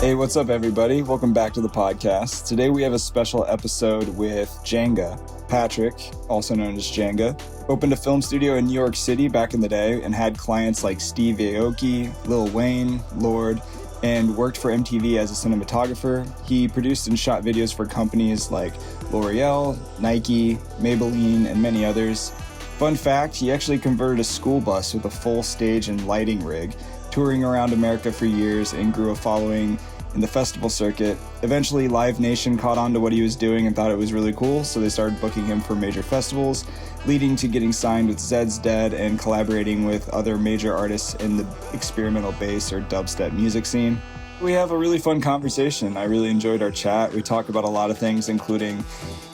Hey, what's up, everybody? Welcome back to the podcast. Today we have a special episode with Jaenga. Patrick, also known as Jaenga, opened a film studio in New York City back in the day and had clients like Steve Aoki, Lil Wayne, Lorde, and worked for MTV as a cinematographer. He produced and shot videos for companies like L'Oreal, Nike, Maybelline, and many others. Fun fact, he actually converted a school bus with a full stage and lighting rig, touring around America for years and grew a following in the festival circuit. Eventually, Live Nation caught on to what he was doing and thought it was really cool, so they started booking him for major festivals, leading to getting signed with Zeds Dead and collaborating with other major artists in the experimental bass or dubstep music scene. We have a really fun conversation. I really enjoyed our chat. We talk about a lot of things, including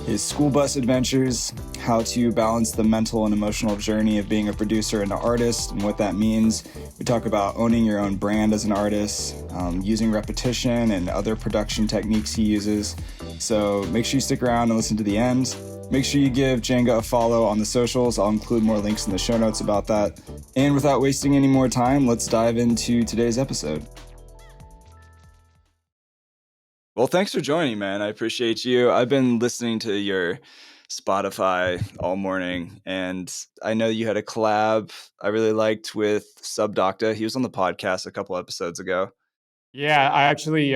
his school bus adventures, how to balance the mental and emotional journey of being a producer and an artist and what that means. We talk about owning your own brand as an artist, using repetition and other production techniques he uses. So make sure you stick around and listen to the end. Make sure you give Jaenga a follow on the socials. I'll include more links in the show notes about that. And without wasting any more time, let's dive into today's episode. Well, thanks for joining, man. I appreciate you. I've been listening to your Spotify all morning, and I know you had a collab I really liked with Subdocta. He was on the podcast a couple episodes ago. Yeah, I actually,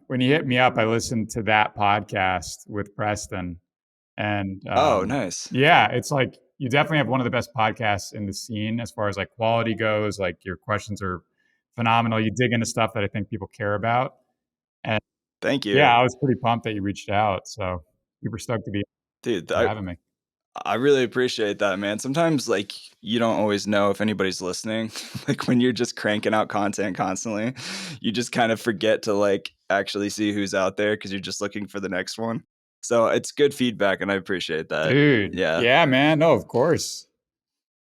when you hit me up, I listened to that podcast with Preston, and Oh, nice. yeah, it's like you definitely have one of the best podcasts in the scene as far as like quality goes. Like your questions are phenomenal. You dig into stuff that I think people care about, and Thank you. yeah, I was pretty pumped that you reached out. So super stoked to be Dude, having me. I really appreciate that, man. Sometimes, like, you don't always know if anybody's listening. Like, when you're just cranking out content constantly, you just kind of forget to, like, actually see who's out there because you're just looking for the next one. So it's good feedback, and I appreciate that. Dude, Yeah. yeah, man. No, of course.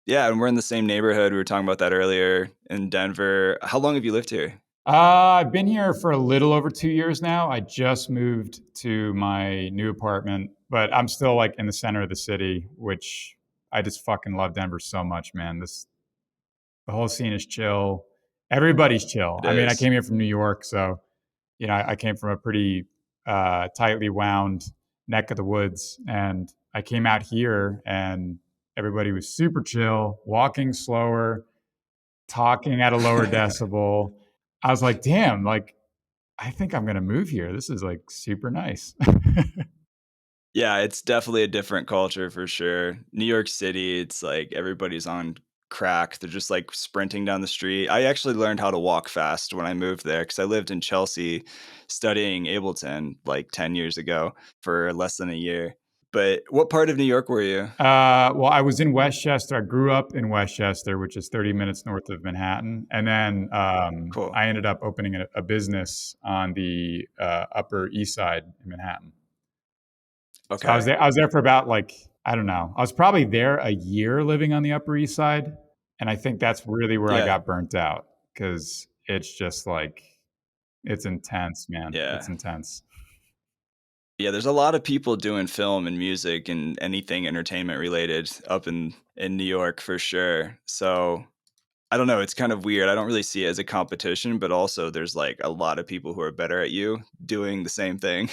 Yeah, and we're in the same neighborhood. We were talking about that earlier in Denver. How long have you lived here? I've been here for a little over 2 years now. I just moved to my new apartment, but I'm still like in the center of the city, which I just fucking love Denver so much, man. The whole scene is chill. Everybody's chill. It I mean, I is. came here from New York, so I came from a pretty tightly wound neck of the woods, and I came out here, and everybody was super chill, walking slower, talking at a lower decibel. I was like, damn, like I think I'm gonna move here. This is like super nice. Yeah, it's definitely a different culture for sure. New York City, it's like everybody's on crack. They're just like sprinting down the street. I actually learned how to walk fast when I moved there because I lived in Chelsea studying Ableton like 10 years ago for less than a year. But what part of New York were you? Well, I was in Westchester. I grew up in Westchester, which is 30 minutes north of Manhattan, and then Cool. I ended up opening a business on the Upper East Side in Manhattan. So I was Okay. there. I was there for about like I don't know. I was probably there a year living on the Upper East Side, and I think that's really where I Yeah. got burnt out because it's just like it's intense, man. Yeah. It's intense. Yeah, there's a lot of people doing film and music and anything entertainment related up in New York for sure. So I don't know, it's kind of weird. I don't really see it as a competition, but also there's like a lot of people who are better at you doing the same thing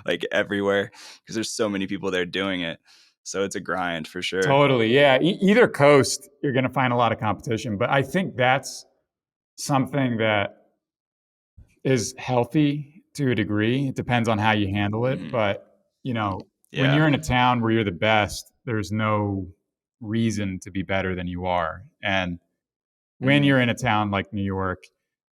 like everywhere because there's so many people there doing it. So it's a grind for sure. Totally. Yeah. Either coast, you're going to find a lot of competition. But I think that's something that is healthy to a degree. It depends on how you handle it. Mhm. But, when Yeah. you're in a town where you're the best, there's no reason to be better than you are. And when Mhm. you're in a town like New York,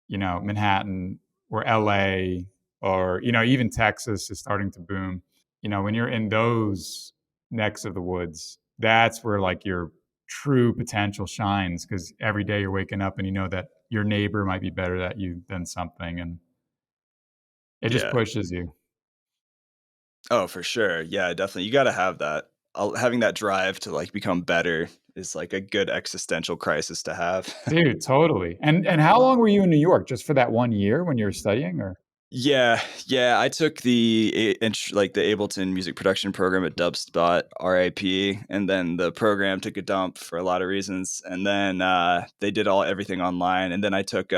Manhattan or LA or, even Texas is starting to boom. When you're in those necks of the woods, that's where like your true potential shines because every day you're waking up and you know that your neighbor might be better at you than something and it just Yeah. pushes you. Oh, for sure. Yeah, definitely. You got to have that. Having that drive to like become better is like a good existential crisis to have. Dude, totally. And how long were you in New York? Just for that 1 year when you were studying or? Yeah. I took like the Ableton music production program at Dubspot, RIP, and then the program took a dump for a lot of reasons. And then they did everything online. And then I took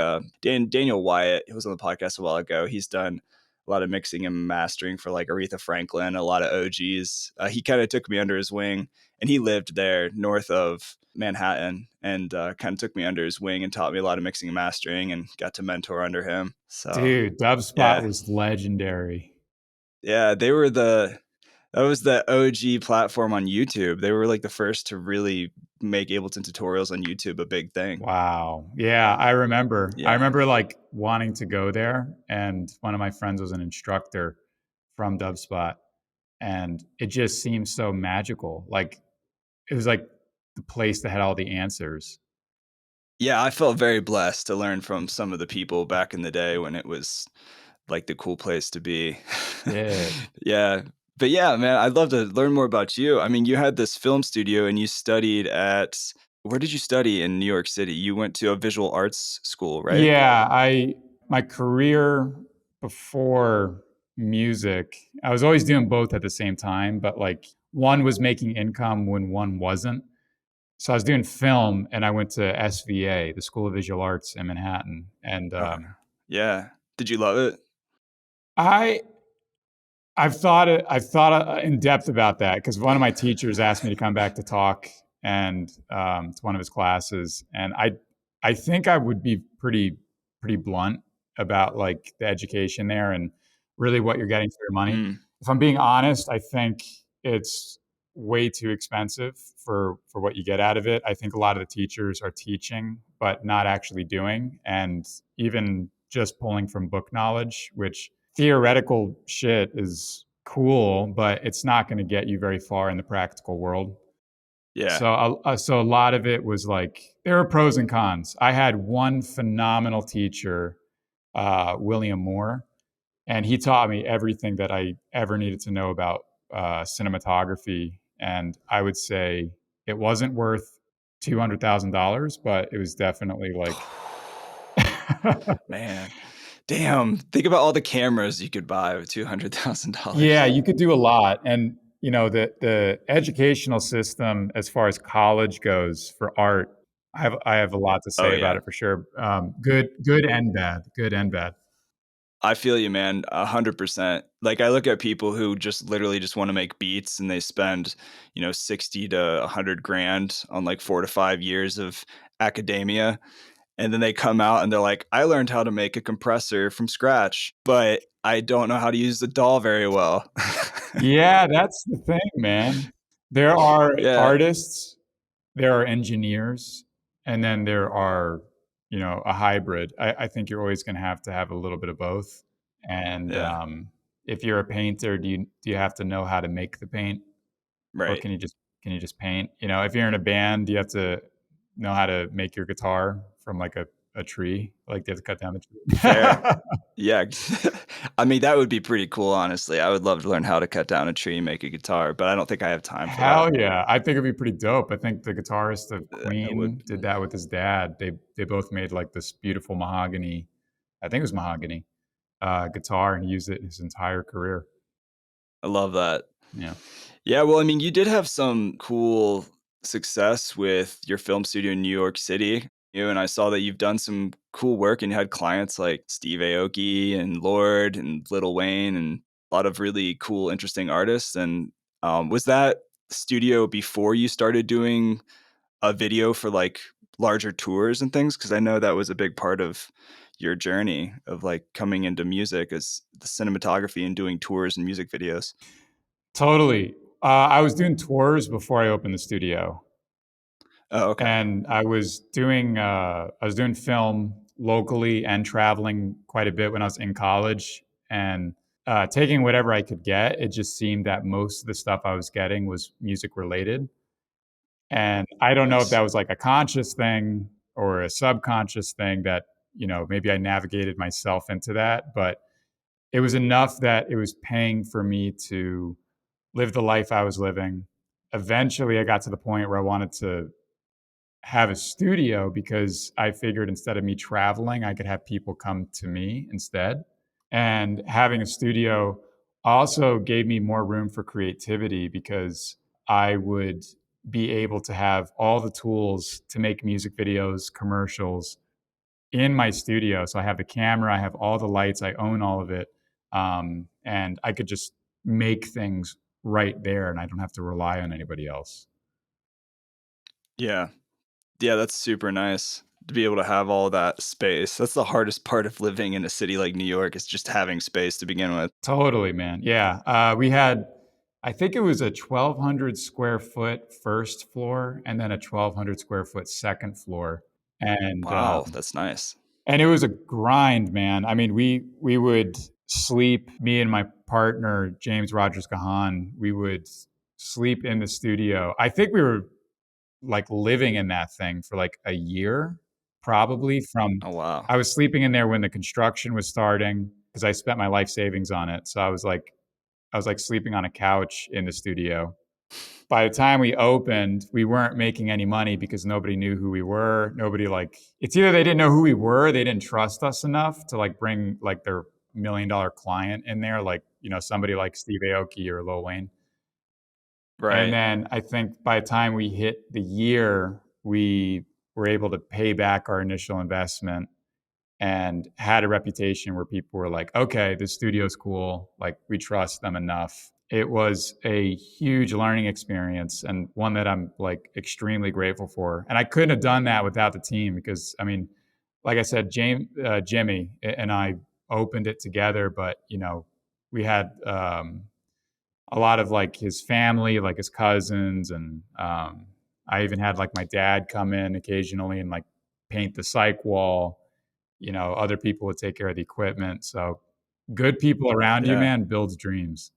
Daniel Wyatt, who was on the podcast a while ago. He's done a lot of mixing and mastering for like Aretha Franklin, a lot of OGs. He kind of took me under his wing, and he lived there north of Manhattan, and kind of took me under his wing and taught me a lot of mixing and mastering, and got to mentor under him. So Dude, Dubspot yeah, was legendary. yeah, that was the OG platform on YouTube. They were like the first to really make Ableton tutorials on YouTube a big thing. Wow. Yeah, I remember. I Yeah. remember like wanting to go there, and one of my friends was an instructor from Dubspot, and it just seemed so magical. Like it was like the place that had all the answers. Yeah, I felt very blessed to learn from some of the people back in the day when it was like the cool place to be. Yeah. Yeah. But yeah, man, I'd love to learn more about you. I mean, you had this film studio and you studied at where did you study in New York City? You went to a visual arts school, right? Yeah, I my career before music, I was always doing both at the same time, but like one was making income when one wasn't. So I was doing film, and I went to SVA, the School of Visual Arts in Manhattan, and Okay. Yeah. Did you love it? I I've thought in depth about that because one of my teachers asked me to come back to talk and to one of his classes, and I think I would be pretty blunt about like the education there and really what you're getting for your money. Mm, If I'm being honest, I think it's way too expensive for what you get out of it. I think a lot of the teachers are teaching but not actually doing, and even just pulling from book knowledge, which theoretical shit is cool, but it's not going to get you very far in the practical world. yeah. So a lot of it was like there are pros and cons. I had one phenomenal teacher, William Moore, and he taught me everything that I ever needed to know about cinematography. And I would say it wasn't worth $200,000, but it was definitely like Man. Damn. Think about all the cameras you could buy with Yeah, $200,000. you could do a lot. And you know, the educational system as far as college goes for art, I have a lot to Oh say about yeah. it for sure. Good and bad. Good and bad. I feel you, man, 100%. Like I look at people who just literally just want to make beats and they spend, 60 to 100 grand on like 4 to 5 years of academia, and then they come out and they're like, "I learned how to make a compressor from scratch, but I don't know how to use the DAW very well." Yeah, that's the thing, man. There are Yeah, artists, there are engineers, and then there are, you know, a hybrid. I think you're always going to have a little bit of both. And yeah, if you're a painter, do you have to know how to make the paint, or right. can you just paint? You know, if you're in a band, do you have to know how to make your guitar from like a tree? Like, do you have to cut down the Fair. tree? Yeah. I mean, that would be pretty cool, honestly. I would love to learn how to cut down a tree and make a guitar, but I don't think I have time for that. Hell yeah. I think it'd be pretty dope. I think the guitarist of It would. Queen did that with his dad. They both made like this beautiful mahogany, I think it was mahogany, guitar, and he used it his entire career. I love that. Yeah. Yeah, well, I mean, you did have some cool success with your film studio in New York City. And I saw that you've done some cool work and you had clients like Steve Aoki and Lorde and Lil Wayne and a lot of really cool, interesting artists. And was that studio before you started doing a video for like larger tours and things? Because I know that was a big part of your journey of like coming into music as the cinematography and doing tours and music videos. Totally. I was doing tours before I opened the studio, Oh, okay. and I was doing film locally and traveling quite a bit when I was in college, and taking whatever I could get. It just seemed that most of the stuff I was getting was music related. And I don't know if Nice. that was like a conscious thing or a subconscious thing that, you know, maybe I navigated myself into that, but it was enough that it was paying for me to live the life I was living. Eventually, I got to the point where I wanted to have a studio because I figured instead of me traveling, I could have people come to me instead. And having a studio also gave me more room for creativity because I would be able to have all the tools to make music videos, commercials in my studio. So I have the camera, I have all the lights, I own all of it. And I could just make things right there and I don't have to rely on anybody else. Yeah. Yeah, that's super nice to be able to have all that space. That's the hardest part of living in a city like New York is just having space to begin with. Totally, man. Yeah. We had, I think it was a 1,200 square foot first floor and then a 1,200 square foot second floor. And, Wow, that's nice. and it was a grind, man. I mean, we would sleep, me and my partner, James Rogers Gahan, we would sleep in the studio. I think we were like living in that thing for like a year, probably from Oh, wow. I was sleeping in there when the construction was starting because I spent my life savings on it. So I was like sleeping on a couch in the studio. By the time we opened, we weren't making any money because nobody knew who we were. Nobody like it's either they didn't know who we were, they didn't trust us enough to like bring like their $1 million client in there, like, you know, somebody like Steve Aoki or Lil Wayne. And Right. then I think by the time we hit the year, we were able to pay back our initial investment and had a reputation where people were like, okay, this studio's cool. Like, we trust them enough. It was a huge learning experience and one that I'm like extremely grateful for. And I couldn't have done that without the team because, I mean, like I said, Jimmy and I opened it together, but, you know, we had a lot of like his family, like his cousins, and I even had like my dad come in occasionally and like paint the psych wall. You know, other people would take care of the equipment. So good people around you, Yeah. man, builds dreams.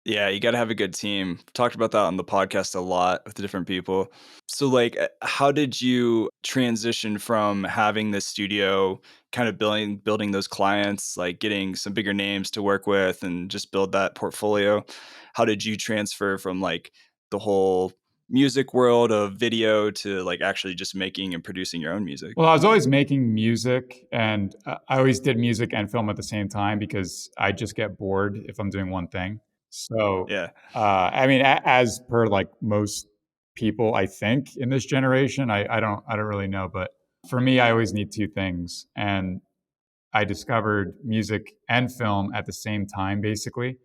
Yeah, you gotta have a good team. Talked about that on the podcast a lot with the different people. So, like, how did you transition from having this studio, kind of building those clients, like getting some bigger names to work with, and just build that portfolio? How did you transfer from like the whole music world of video to like actually just making and producing your own music? Well, I was always making music, and I always did music and film at the same time because I just get bored if I'm doing one thing. So, Yeah, I mean, as per like most people, I think in this generation, I don't really know, but for me, I always need two things, and I discovered music and film at the same time, basically.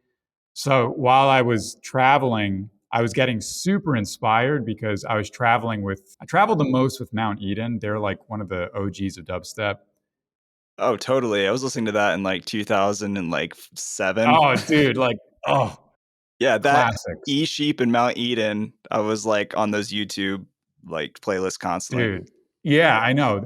So while I was traveling, I was getting super inspired because I traveled the most with Mount Eden. They're like one of the OGs of dubstep. oh, totally. I was listening to that in like 2007. Oh, dude, like, oh, Yeah, that classics. E Sheep and Mount Eden, I was, like, on those YouTube, like, playlists constantly. Dude. Yeah, I know.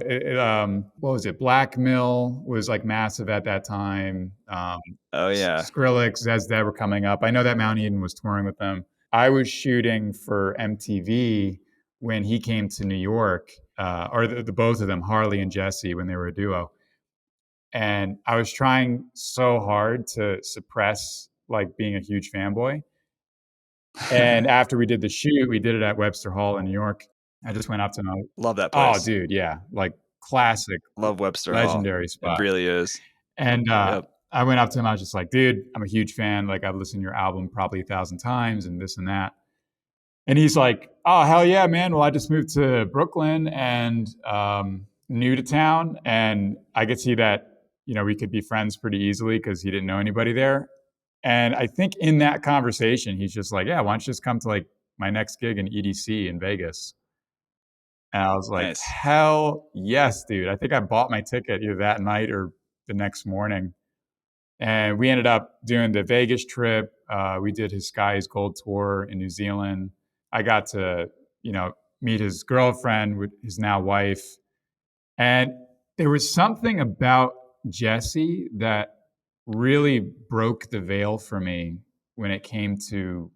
What was it? Black Mill was like massive at that time. Oh, yeah. Skrillex, Zeds Dead were coming up. I know that Mount Eden was touring with them. I was shooting for MTV when he came to New York, or the both of them, Harley and Jesse, when they were a duo. And I was trying so hard to suppress like being a huge fanboy. And after we did the shoot, we did it at Webster Hall in New York. I just went up to him. Love that Oh, place. dude, yeah, like classic, Love Webster Hall. legendary It spot. really is. And Yep. I went up to him. I was just like, dude, I'm a huge fan. Like, I've listened to your album probably 1,000 times and this and that. And he's like, oh, hell yeah, man. Well, I just moved to Brooklyn and new to town. And I could see that, you know, we could be friends pretty easily because he didn't know anybody there. And I think in that conversation, he's just like, yeah, why don't you just come to like my next gig in EDC in Vegas? And I was like, Nice. hell yes, dude. I think I bought my ticket either that night or the next morning. And we ended up doing the Vegas trip. We did his Sky is Gold tour in New Zealand. I got to, you know, meet his girlfriend, with his now wife. And there was something about Jesse that really broke the veil for me when it came to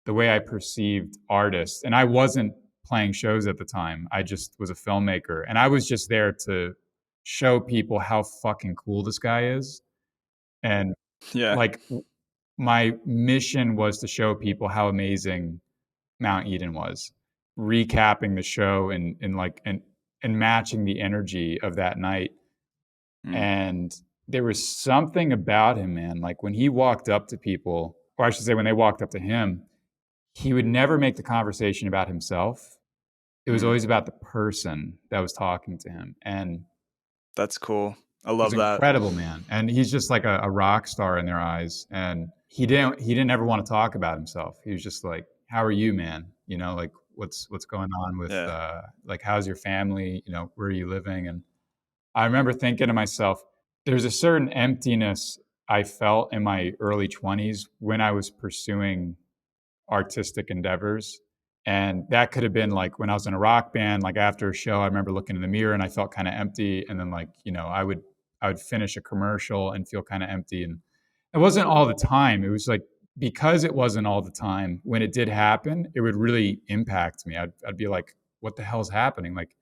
the way I perceived artists. And I wasn't playing shows at the time. I just was a filmmaker. And I was just there to show people how fucking cool this guy is. And Yeah. like my mission was to show people how amazing Mount Eden was, recapping the show and matching the energy of that night. Mm. And there was something about him, man. Like when he walked up to people, or I should say when they walked up to him, he would never make the conversation about himself. It was Mm, always about the person that was talking to him. And that's cool. I it was love that. incredible, man. And he's just like a rock star in their eyes. And he didn't ever want to talk about himself. He was just like, "How are you, man? You know, like what's going on with Yeah. like how's your family? You know, where are you living?" And I remember thinking to myself, there's a certain emptiness I felt in my early 20s when I was pursuing artistic endeavors. And that could have been like when I was in a rock band, like after a show, I remember looking in the mirror and I felt kind of empty. And then like, I would finish a commercial and feel kind of empty. And it wasn't all the time. It was like because it wasn't all the time, when it did happen, it would really impact me. I'd be like, what the hell's happening? Like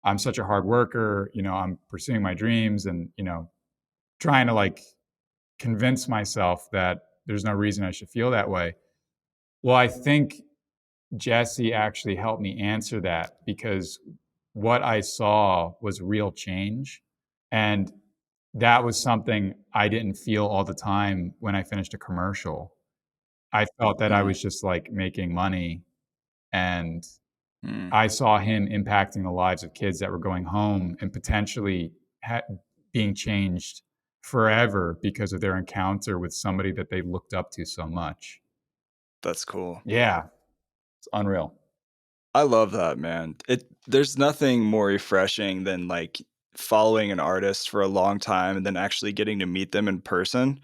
I'm such a hard worker, I'm pursuing my dreams and, trying to like convince myself that there's no reason I should feel that way. Well, I think Jesse actually helped me answer that because what I saw was real change. And that was something I didn't feel all the time when I finished a commercial. I felt that I Mm, was just like making money, and mm. I saw him impacting the lives of kids that were going home and potentially being changed forever because of their encounter with somebody that they looked up to so much. That's cool. Yeah, it's unreal. I love that, man. There's nothing more refreshing than like following an artist for a long time and then actually getting to meet them in person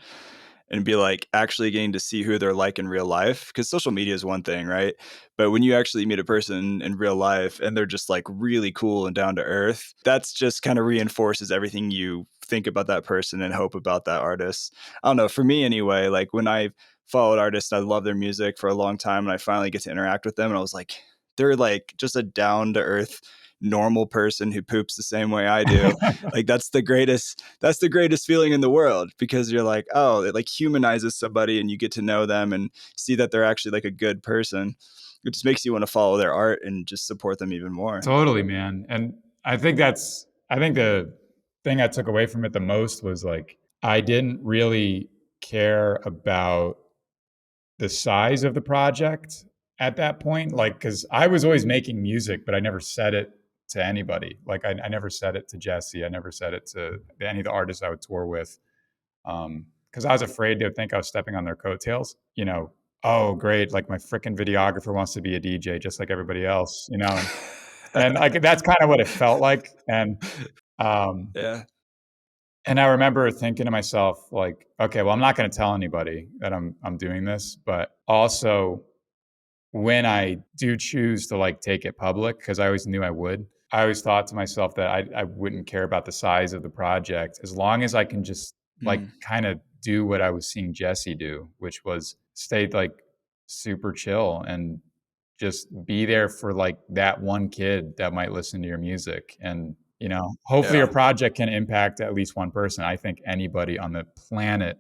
and be like actually getting to see who they're like in real life. Because social media is one thing, right? But when you actually meet a person in real life and they're just like really cool and down to earth, that's just kind of reinforces everything you think about that person and hope about that artist. I don't know, for me anyway, like when I followed artists, I love their music for a long time and I finally get to interact with them and I was like, they're like just a down to earth normal person who poops the same way I do. Like that's the greatest feeling in the world because you're like, oh, it like humanizes somebody and you get to know them and see that they're actually like a good person. It just makes you want to follow their art and just support them even more. Totally, man. And I think the thing I took away from it the most was like I didn't really care about the size of the project at that point. Like, because I was always making music, but I never said it to anybody. Like, I never said it to Jesse. I never said it to any of the artists I would tour with. Because I was afraid they would think I was stepping on their coattails. Oh, great. Like, my freaking videographer wants to be a DJ just like everybody else, and like that's kind of what it felt like. Um, Yeah. and I remember thinking to myself, like, okay, well, I'm not going to tell anybody that I'm doing this, but also when I do choose to like take it public, because I always knew I would, I always thought to myself that I wouldn't care about the size of the project as long as I can just like Mm, kind of do what I was seeing Jesse do, which was stay like super chill and just be there for like that one kid that might listen to your music. And, hopefully your yeah. project can impact at least one person. I think anybody on the planet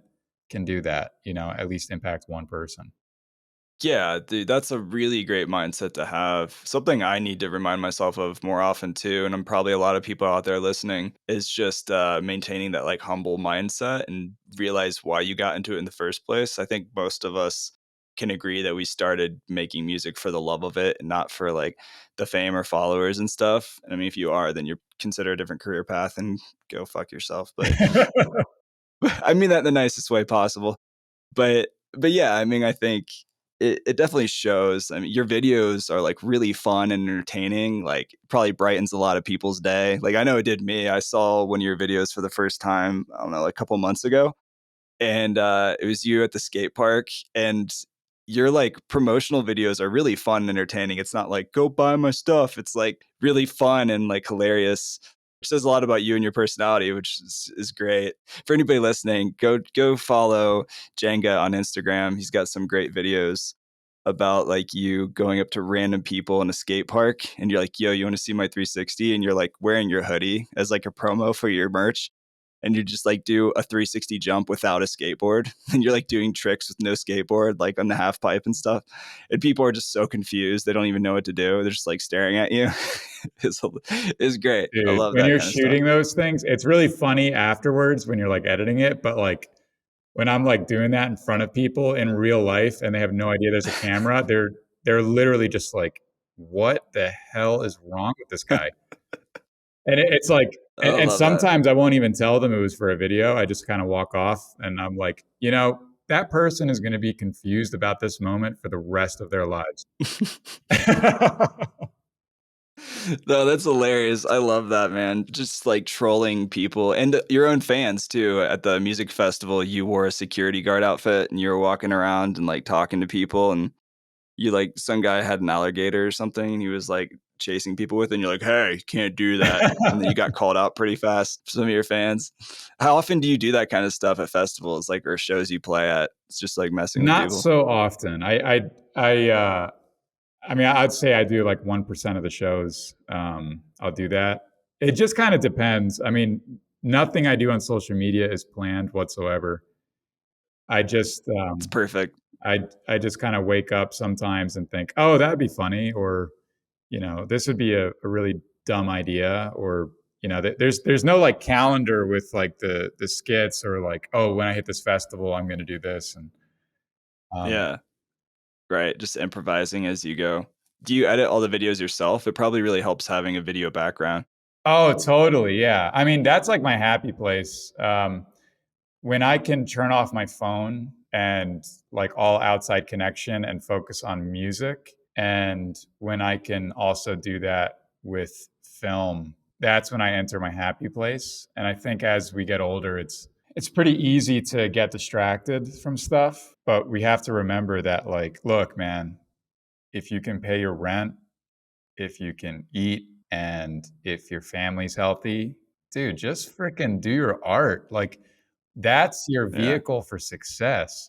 can do that, at least impact one person. Yeah, dude, that's a really great mindset to have. Something I need to remind myself of more often too, and I'm probably a lot of people out there listening, is just maintaining that like humble mindset and realize why you got into it in the first place. I think most of us can agree that we started making music for the love of it and not for like the fame or followers and stuff. And I mean, if you are, then you're consider a different career path and go fuck yourself. But I mean that in the nicest way possible. But yeah, I mean, I think it definitely shows. I mean, your videos are like really fun and entertaining. Like, probably brightens a lot of people's day. Like, I know it did me. I saw one of your videos for the first time. I don't know, like a couple months ago, and it was you at the skate park. And your like promotional videos are really fun and entertaining. It's not like go buy my stuff. It's like really fun and like hilarious. Which says a lot about you and your personality, which is great. For anybody listening, go follow Jaenga on Instagram. He's got some great videos about like you going up to random people in a skate park and you're like, yo, you want to see my 360? And you're like wearing your hoodie as like a promo for your merch. and you just like do a 360 jump without a skateboard, and you're like doing tricks with no skateboard, like on the half pipe and stuff. And people are just so confused. They don't even know what to do. They're just like staring at you. it's great. I Dude, love when that you're kind of stuff. shooting those things, it's really funny afterwards when you're like editing it, but like when I'm like doing that in front of people in real life and they have no idea there's a camera, they're literally just like, what the hell is wrong with this guy? And it's like, I and love that. sometimes I won't even tell them it was for a video. I just kind of walk off and I'm like, that person is going to be confused about this moment for the rest of their lives. No, that's hilarious. I love that, man. Just like trolling people and your own fans too. At the music festival, you wore a security guard outfit and you were walking around and like talking to people, and you like some guy had an alligator or something and he was like chasing people with it, and you're like, hey, you can't do that. And then you got called out pretty fast for some of your fans. How often do you do that kind of stuff at festivals, like, or shows you play at? It's just like messing with Not people. so often. I mean, I'd say I do like 1% of the shows. I'll do that. It just kind of depends. I mean, nothing I do on social media is planned whatsoever. I just, It's perfect. I just kind of wake up sometimes and think, oh, that'd be funny, or this would be a really dumb idea, or there's no like calendar with like the skits, or like, oh, when I hit this festival, I'm going to do this, and um, Yeah. Right, just improvising as you go. Do you edit all the videos yourself? It probably really helps having a video background. oh, totally, yeah. I mean, that's like my happy place. When I can turn off my phone and like all outside connection and focus on music, and when I can also do that with film, that's when I enter my happy place. And I think as we get older, it's pretty easy to get distracted from stuff, but we have to remember that, like, look, man, if you can pay your rent, if you can eat, and if your family's healthy, dude, just freaking do your art. Like, that's your Yeah, vehicle for success.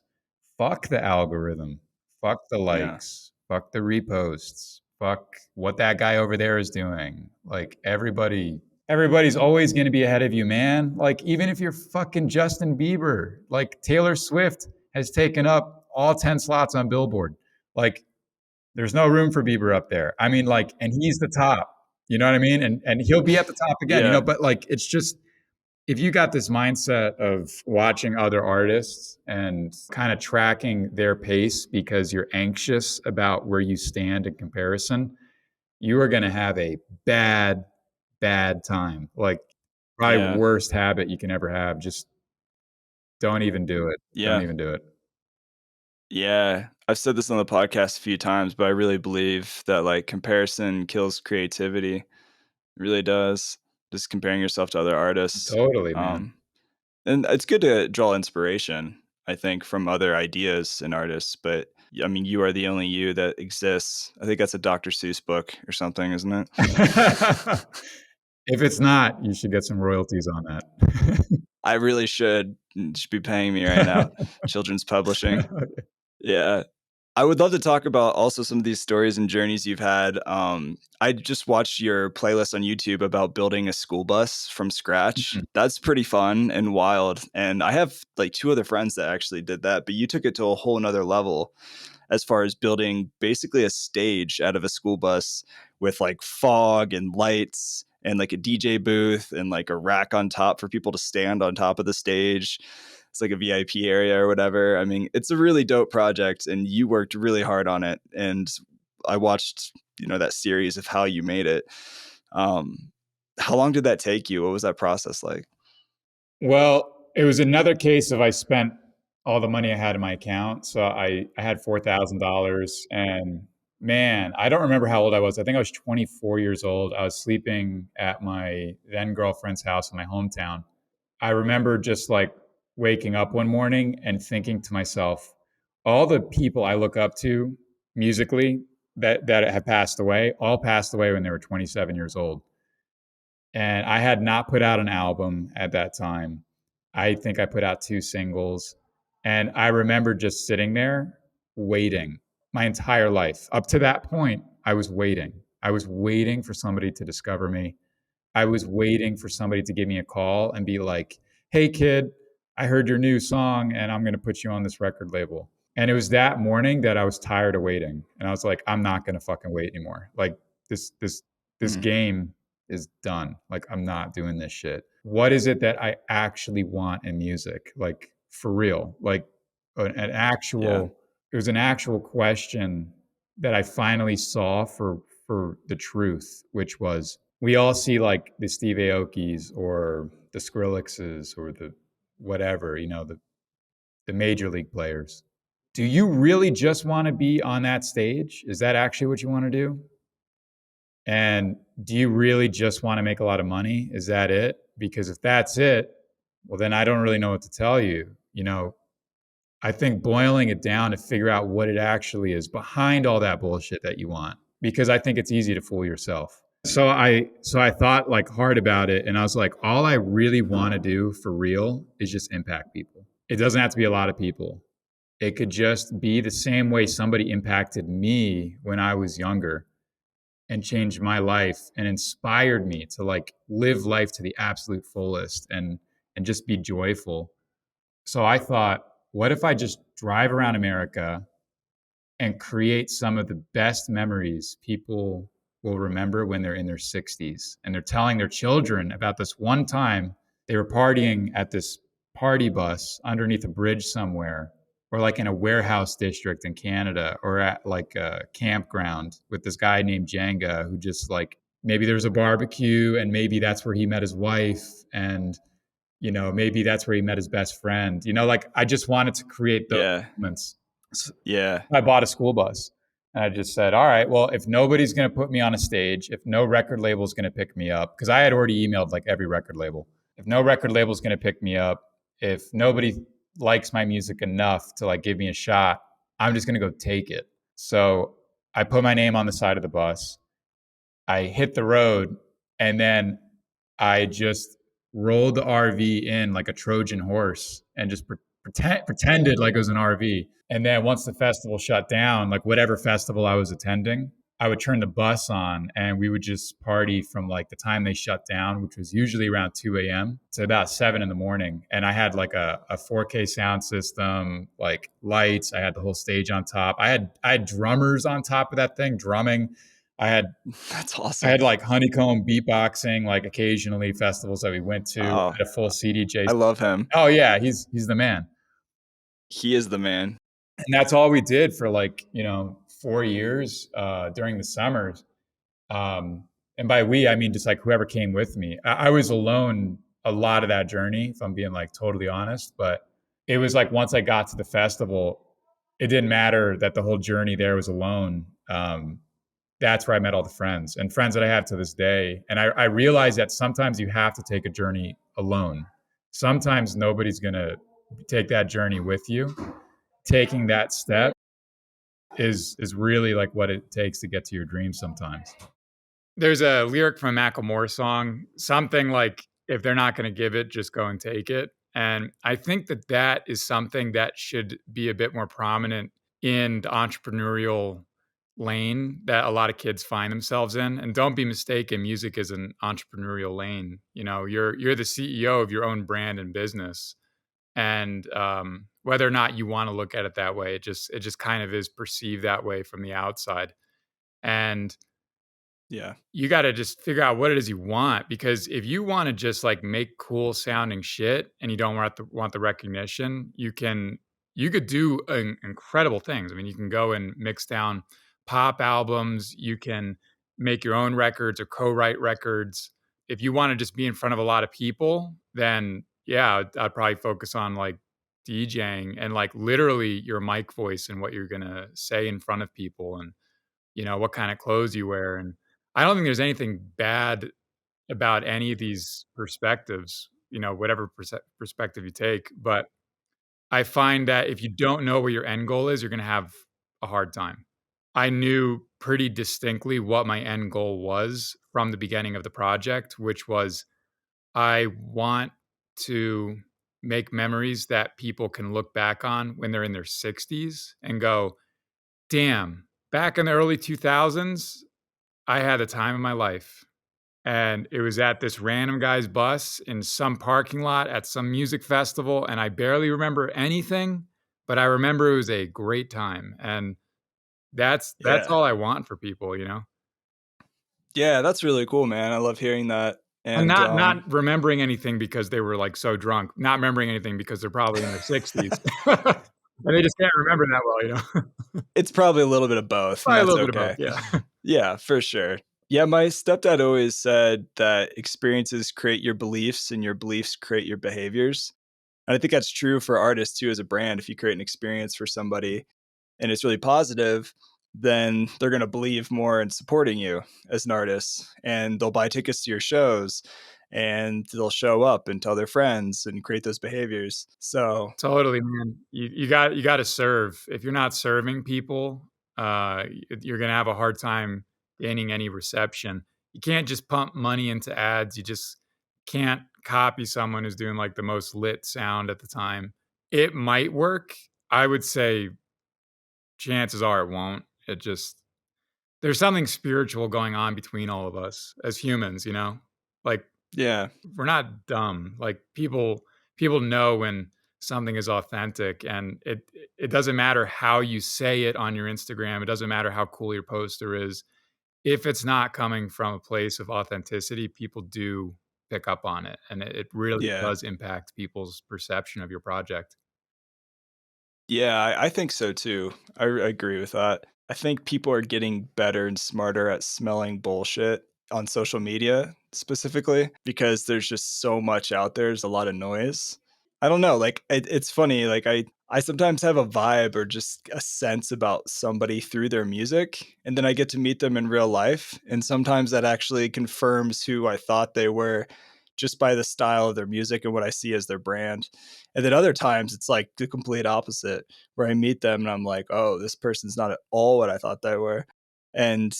Fuck the algorithm. Fuck the yeah, likes. Fuck the reposts. Fuck what that guy over there is doing. Like, everybody's always going to be ahead of you, man. Like, even if you're fucking Justin Bieber, like Taylor Swift has taken up all 10 slots on Billboard. Like, there's no room for Bieber up there. I mean, like, and he's the top. You know what I mean? And he'll be at the top again. yeah, But like, it's just, if you got this mindset of watching other artists and kind of tracking their pace because you're anxious about where you stand in comparison, you are going to have a bad, bad time. Like, probably yeah, worst habit you can ever have. Just don't even do it. Don't yeah, even do it. yeah. I've said this on the podcast a few times, but I really believe that like comparison kills creativity. It really does. Just comparing yourself to other artists. Totally, man. Um, and it's good to draw inspiration, I think, from other ideas and artists. But I mean, you are the only you that exists. I think that's a Dr. Seuss book or something, isn't it? If it's not, you should get some royalties on that. I really should. You should be paying me right now. Children's publishing. Yeah. I would love to talk about also some of these stories and journeys you've had. I just watched your playlist on YouTube about building a school bus from scratch. That's pretty fun and wild. And I have like two other friends that actually did that, but you took it to a whole nother level as far as building basically a stage out of a school bus with like fog and lights and like a DJ booth and like a rack on top for people to stand on top of the stage. It's like a VIP area or whatever. I mean, it's a really dope project and you worked really hard on it. And I watched, that series of how you made it. Um, how long did that take you? What was that process like? Well, it was another case of I spent all the money I had in my account. So I had $4,000, and man, I don't remember how old I was. I think I was 24 years old. I was sleeping at my then girlfriend's house in my hometown. I remember just like waking up one morning and thinking to myself, all the people I look up to musically that have passed away, all passed away when they were 27 years old. And I had not put out an album at that time. I think I put out two singles. And I remember just sitting there waiting my entire life. Up to that point, I was waiting. I was waiting for somebody to discover me. I was waiting for somebody to give me a call and be like, hey kid, I heard your new song and I'm going to put you on this record label. And it was that morning that I was tired of waiting. And I was like, I'm not going to fucking wait anymore. Like this game is done. Like, I'm not doing this shit. What is it that I actually want in music? Like, for real, like an actual, it was an actual question that I finally saw for the truth, which was, we all see like the Steve Aokis or the Skrillexes or the whatever, the major league players. Do you really just want to be on that stage? Is that actually what you want to do? And do you really just want to make a lot of money? Is that it? Because if that's it, well, then I don't really know what to tell you. I think boiling it down to figure out what it actually is behind all that bullshit that you want, because I think it's easy to fool yourself. So I thought like hard about it, and I was like, all I really want to do for real is just impact people. It doesn't have to be a lot of people. It could just be the same way somebody impacted me when I was younger and changed my life and inspired me to like live life to the absolute fullest and just be joyful. So I thought, what if I just drive around America and create some of the best memories people will remember when they're in their 60s and they're telling their children about this one time they were partying at this party bus underneath a bridge somewhere, or like in a warehouse district in Canada, or at like a campground with this guy named Jaenga, who just like, maybe there's a barbecue and maybe that's where he met his wife, and maybe that's where he met his best friend. Like, I just wanted to create those moments. Yeah. I bought a school bus and I just said, all right, well, if nobody's going to put me on a stage, if no record label is going to pick me up, because I had already emailed like every record label, if no record label is going to pick me up, if nobody likes my music enough to like give me a shot, I'm just going to go take it. So I put my name on the side of the bus. I hit the road, and then I just rolled the RV in like a Trojan horse and just pretended like it was an RV. And then once the festival shut down, like whatever festival I was attending, I would turn the bus on and we would just party from like the time they shut down, which was usually around 2 a.m. to about 7 in the morning. And I had like a 4K sound system, like lights. I had the whole stage on top. I had drummers on top of that thing drumming. That's awesome. I had like Honeycomb beatboxing, like occasionally festivals that we went to. Oh, I had a full CDJ. I love him. Oh yeah, he's the man. He is the man. And that's all we did for like 4 years during the summers. And by we, I mean just like whoever came with me. I was alone a lot of that journey, if I'm being like totally honest. But it was like once I got to the festival, it didn't matter that the whole journey there was alone. That's where I met all the friends and friends that I have to this day. And I realized that sometimes you have to take a journey alone. Sometimes nobody's going to take that journey with you. Taking that step is really like what it takes to get to your dreams sometimes. There's a lyric from a Macklemore song, something like, if they're not going to give it, just go and take it. And I think that is something that should be a bit more prominent in the entrepreneurial lane that a lot of kids find themselves in. And don't be mistaken, music is an entrepreneurial lane. You're the CEO of your own brand and business. And whether or not you want to look at it that way, it just kind of is perceived that way from the outside. And Yeah. you got to just figure out what it is you want, because if you want to just like make cool sounding shit and you don't want the recognition, you could do incredible things. I mean, you can go and mix down pop albums, you can make your own records or co-write records. If you want to just be in front of a lot of people, then yeah, I'd probably focus on like DJing and like literally your mic voice and what you're going to say in front of people, and what kind of clothes you wear. And I don't think there's anything bad about any of these perspectives, whatever perspective you take. But I find that if you don't know what your end goal is, you're going to have a hard time. I knew pretty distinctly what my end goal was from the beginning of the project, which was, I want to make memories that people can look back on when they're in their 60s and go, damn, back in the early 2000s, I had the time of my life. and it was at this random guy's bus in some parking lot at some music festival, and I barely remember anything, but I remember it was a great time, and that's Yeah. all I want for people, you know? Yeah, that's really cool, man. I love hearing that. And And not remembering anything because they were, like, so drunk, not remembering anything because they're probably in their 60s. And they just can't remember that well, you know? it's probably a little bit of both, and Probably a that's little bit of both, okay. yeah. Yeah, for sure. Yeah, my stepdad always said that experiences create your beliefs and your beliefs create your behaviors. And I think that's true for artists too as a brand. If you create an experience for somebody and it's really positive, then they're going to believe more in supporting you as an artist, and they'll buy tickets to your shows, and they'll show up and tell their friends and create those behaviors. So, Totally, man. You gotta serve. If you're not serving people, you're gonna have a hard time gaining any reception. You can't just pump money into ads. You just can't copy someone who's doing, like, the most lit sound at the time. It might work. I would say chances are it won't. It just there's something spiritual going on between all of us as humans, you know? Like, yeah. we're not dumb. Like, people know when something is authentic, and it doesn't matter how you say it on your Instagram. It doesn't matter how cool your poster is. If it's not coming from a place of authenticity, people do pick up on it, and it really Yeah. does impact people's perception of your project. Yeah, I think so too. I agree with that. I think people are getting better and smarter at smelling bullshit on social media specifically because there's just so much out there. There's a lot of noise. I don't know. Like it's funny. Like I sometimes have a vibe or just a sense about somebody through their music, and then I get to meet them in real life, and sometimes that actually confirms who I thought they were just by the style of their music and what I see as their brand. And then other times it's like the complete opposite, where I meet them and I'm like, oh, this person's not at all what I thought they were. And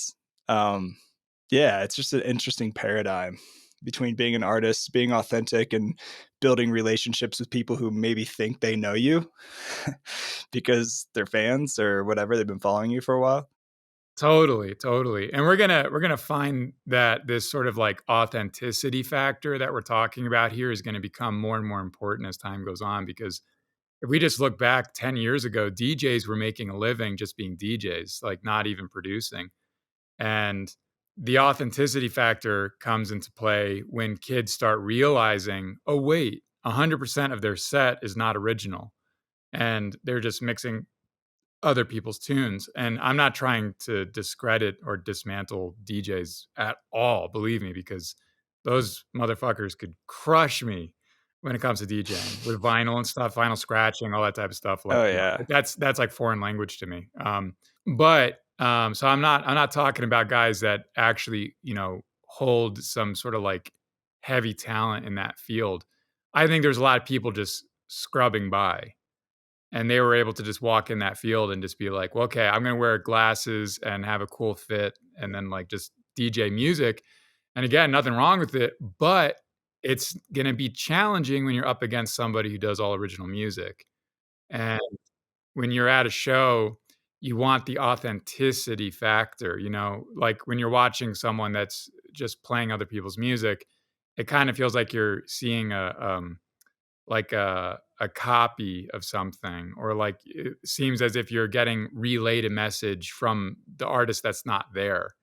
um, yeah, it's just an interesting paradigm between being an artist, being authentic, and building relationships with people who maybe think they know you because they're fans or whatever. They've been following you for a while. Totally, totally. And we're gonna find that this sort of like authenticity factor that we're talking about here is gonna become more and more important as time goes on, because if we just look back 10 years ago, DJs were making a living just being DJs, like not even producing. And the authenticity factor comes into play when kids start realizing, oh, wait, 100% of their set is not original. And they're just mixing other people's tunes. And I'm not trying to discredit or dismantle DJs at all, believe me, because those motherfuckers could crush me when it comes to DJing with vinyl and stuff, vinyl scratching, all that type of stuff. Like, Oh you know, yeah. that's like foreign language to me. But so I'm not talking about guys that actually, you know, hold some sort of like heavy talent in that field. I think there's a lot of people just scrubbing by, and they were able to just walk in that field and just be like, well, okay, I'm going to wear glasses and have a cool fit and then like just DJ music. And again, nothing wrong with it, but it's going to be challenging when you're up against somebody who does all original music. And when you're at a show, you want the authenticity factor, you know, like when you're watching someone that's just playing other people's music, it kind of feels like you're seeing a copy of something, or like it seems as if you're getting relayed a message from the artist that's not there.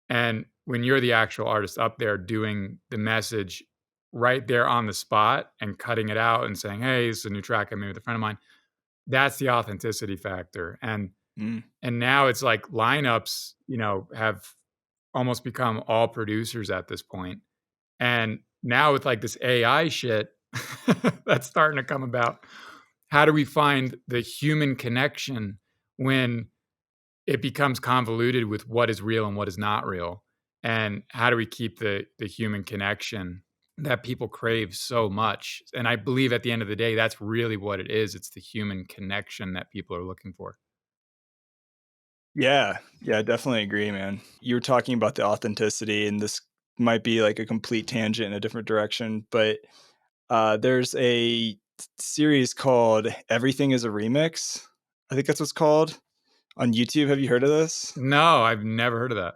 And when you're the actual artist up there doing the message right there on the spot and cutting it out and saying, hey, this is a new track I made with a friend of mine, that's the authenticity factor. Mm. And now it's like lineups, you know, have almost become all producers at this point. And now with like this AI shit that's starting to come about, how do we find the human connection when it becomes convoluted with what is real and what is not real? And how do we keep the human connection that people crave so much? And I believe at the end of the day, that's really what it is. It's the human connection that people are looking for. Yeah, yeah, I definitely agree, man. You were talking about the authenticity, and this might be like a complete tangent in a different direction, but there's a series called Everything is a Remix. I think that's what's called on YouTube. Have you heard of this? No, I've never heard of that.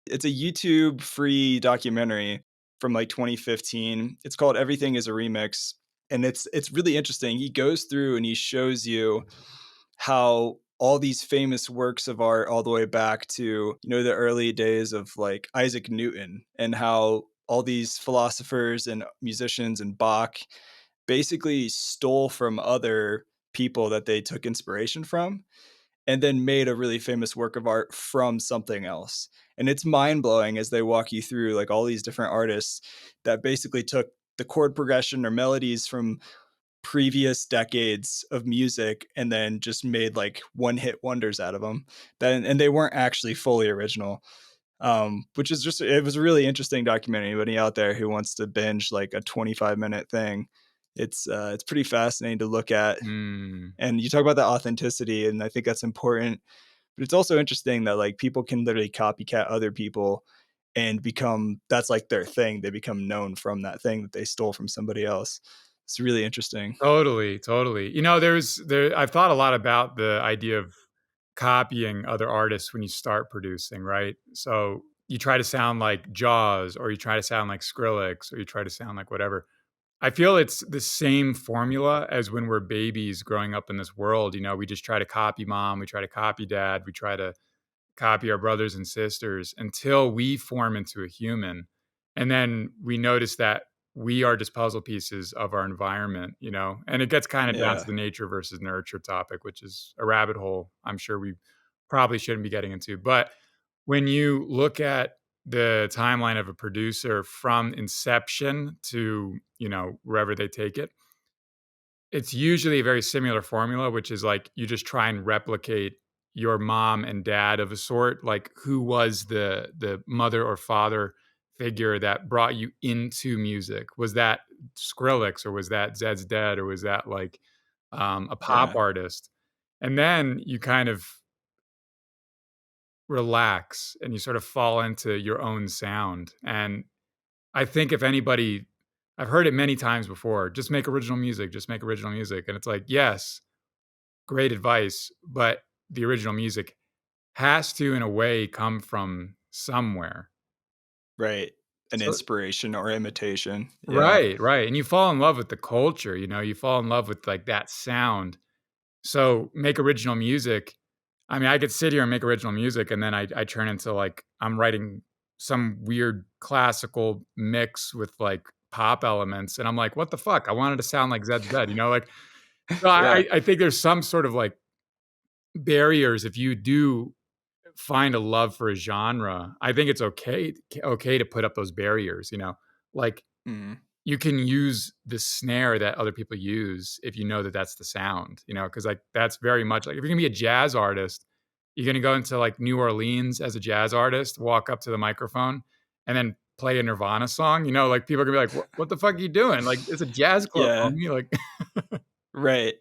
It's a YouTube free documentary from like 2015. It's called Everything is a Remix. And it's really interesting. He goes through and he shows you how all these famous works of art all the way back to, the early days of like Isaac Newton, and how all these philosophers and musicians and Bach basically stole from other people that they took inspiration from, and then made a really famous work of art from something else. And it's mind blowing as they walk you through like all these different artists that basically took the chord progression or melodies from previous decades of music and then just made like one hit wonders out of them. Then and they weren't actually fully original. Which is just, it was a really interesting documentary. Anybody out there who wants to binge like a 25-minute thing, it's pretty fascinating to look at. Mm. And you talk about the authenticity, and I think that's important. But it's also interesting that like people can literally copycat other people and become, that's like their thing. They become known from that thing that they stole from somebody else. It's really interesting. Totally, totally. I've thought a lot about the idea of copying other artists when you start producing, right? So you try to sound like Jaws, or you try to sound like Skrillex, or you try to sound like whatever. I feel it's the same formula as when we're babies growing up in this world. We just try to copy mom, we try to copy dad, we try to copy our brothers and sisters until we form into a human. And then we notice that we are just puzzle pieces of our environment. And it gets kind of down to Yeah. the nature versus nurture topic, which is a rabbit hole I'm sure we probably shouldn't be getting into. But when you look at the timeline of a producer from inception to, wherever they take it, it's usually a very similar formula, which is like you just try and replicate your mom and dad of a sort. Like, who was the mother or father figure that brought you into music? Was that Skrillex, or was that Zeds Dead, or was that like a pop Yeah. artist? And then you kind of relax and you sort of fall into your own sound. And I think if anybody, I've heard it many times before, just make original music, just make original music. And it's like, yes, great advice, but the original music has to, in a way, come from somewhere. Right. An So inspiration or imitation. Yeah. right, right, and you fall in love with the culture, you fall in love with, like, that sound. So, make original music. I mean, I could sit here and make original music, and then I turn into, like, I'm writing some weird classical mix with, like, pop elements, and I'm like, "What the fuck? I wanted to sound like Zeds Dead," like, so Yeah. I think there's some sort of, like, barriers if you do find a love for a genre. I think it's okay to put up those barriers. Like, Mhm. you can use the snare that other people use if you know that that's the sound, because like that's very much like if you're gonna be a jazz artist, you're gonna go into like New Orleans as a jazz artist, walk up to the microphone, and then play a Nirvana song. Like people are gonna be like, what the fuck are you doing? Like it's a jazz club, Yeah. homie. Like Right.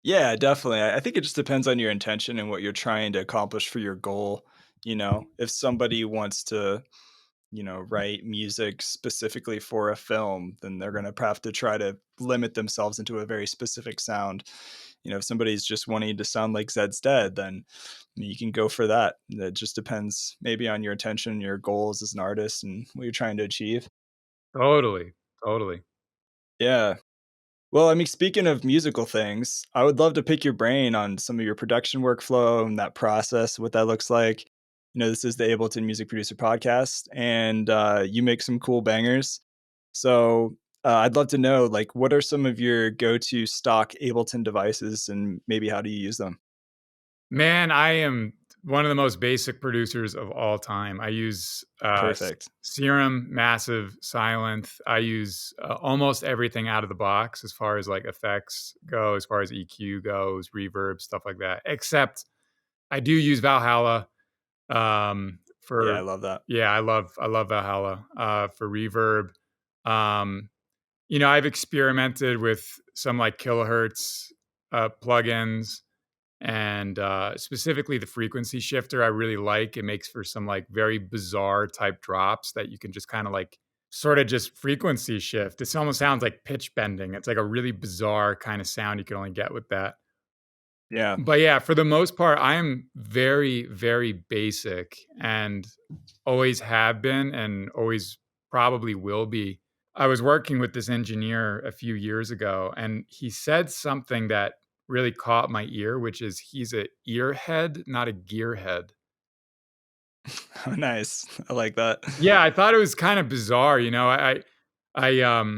Yeah, definitely. I think it just depends on your intention and what you're trying to accomplish for your goal. If somebody wants to, write music specifically for a film, then they're going to have to try to limit themselves into a very specific sound. If somebody's just wanting to sound like Zed's Dead, then you can go for that. It just depends maybe on your intention, your goals as an artist, and what you're trying to achieve. totally, totally. Yeah. Well, I mean, speaking of musical things, I would love to pick your brain on some of your production workflow and that process, what that looks like. This is the Ableton Music Producer Podcast, and you make some cool bangers. So I'd love to know, like, what are some of your go-to stock Ableton devices, and maybe how do you use them? Man, I am one of the most basic producers of all time. I use Perfect. Serum, Massive, Silent. I use almost everything out of the box as far as like effects go, as far as EQ goes, reverb, stuff like that. Except I do use Valhalla Yeah, I for love that. yeah, I love Valhalla for reverb. Um, I've experimented with some like kilohertz plugins, and specifically the frequency shifter I really like. It makes for some like very bizarre type drops that you can just kind of like sort of just frequency shift. It almost sounds like pitch bending. It's like a really bizarre kind of sound you can only get with that. Yeah. But yeah, for the most part, I am very, very basic and always have been and always probably will be. I was working with this engineer a few years ago, and he said something that really caught my ear, which is he's a earhead, not a gearhead. Oh, nice. I like that. Yeah, I thought it was kind of bizarre, you know. I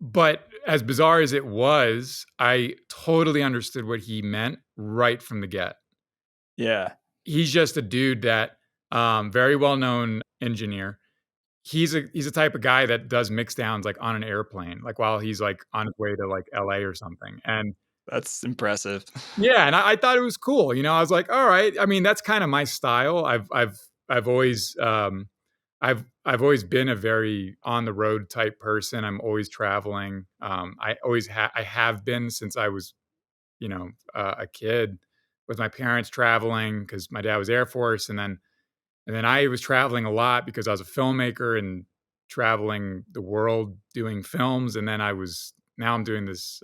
but as bizarre as it was, I totally understood what he meant right from the get. Yeah. He's just a dude that very well known engineer. He's a type of guy that does mix downs like on an airplane, like while he's like on his way to like LA or something. And That's impressive. yeah, and I thought it was cool. You know, I was like, all right. I mean, that's kind of my style. I've always I've always been a very on the road type person. I'm always traveling. I have been since I was, a kid with my parents traveling because my dad was Air Force, and then I was traveling a lot because I was a filmmaker and traveling the world doing films. And then now I'm doing this,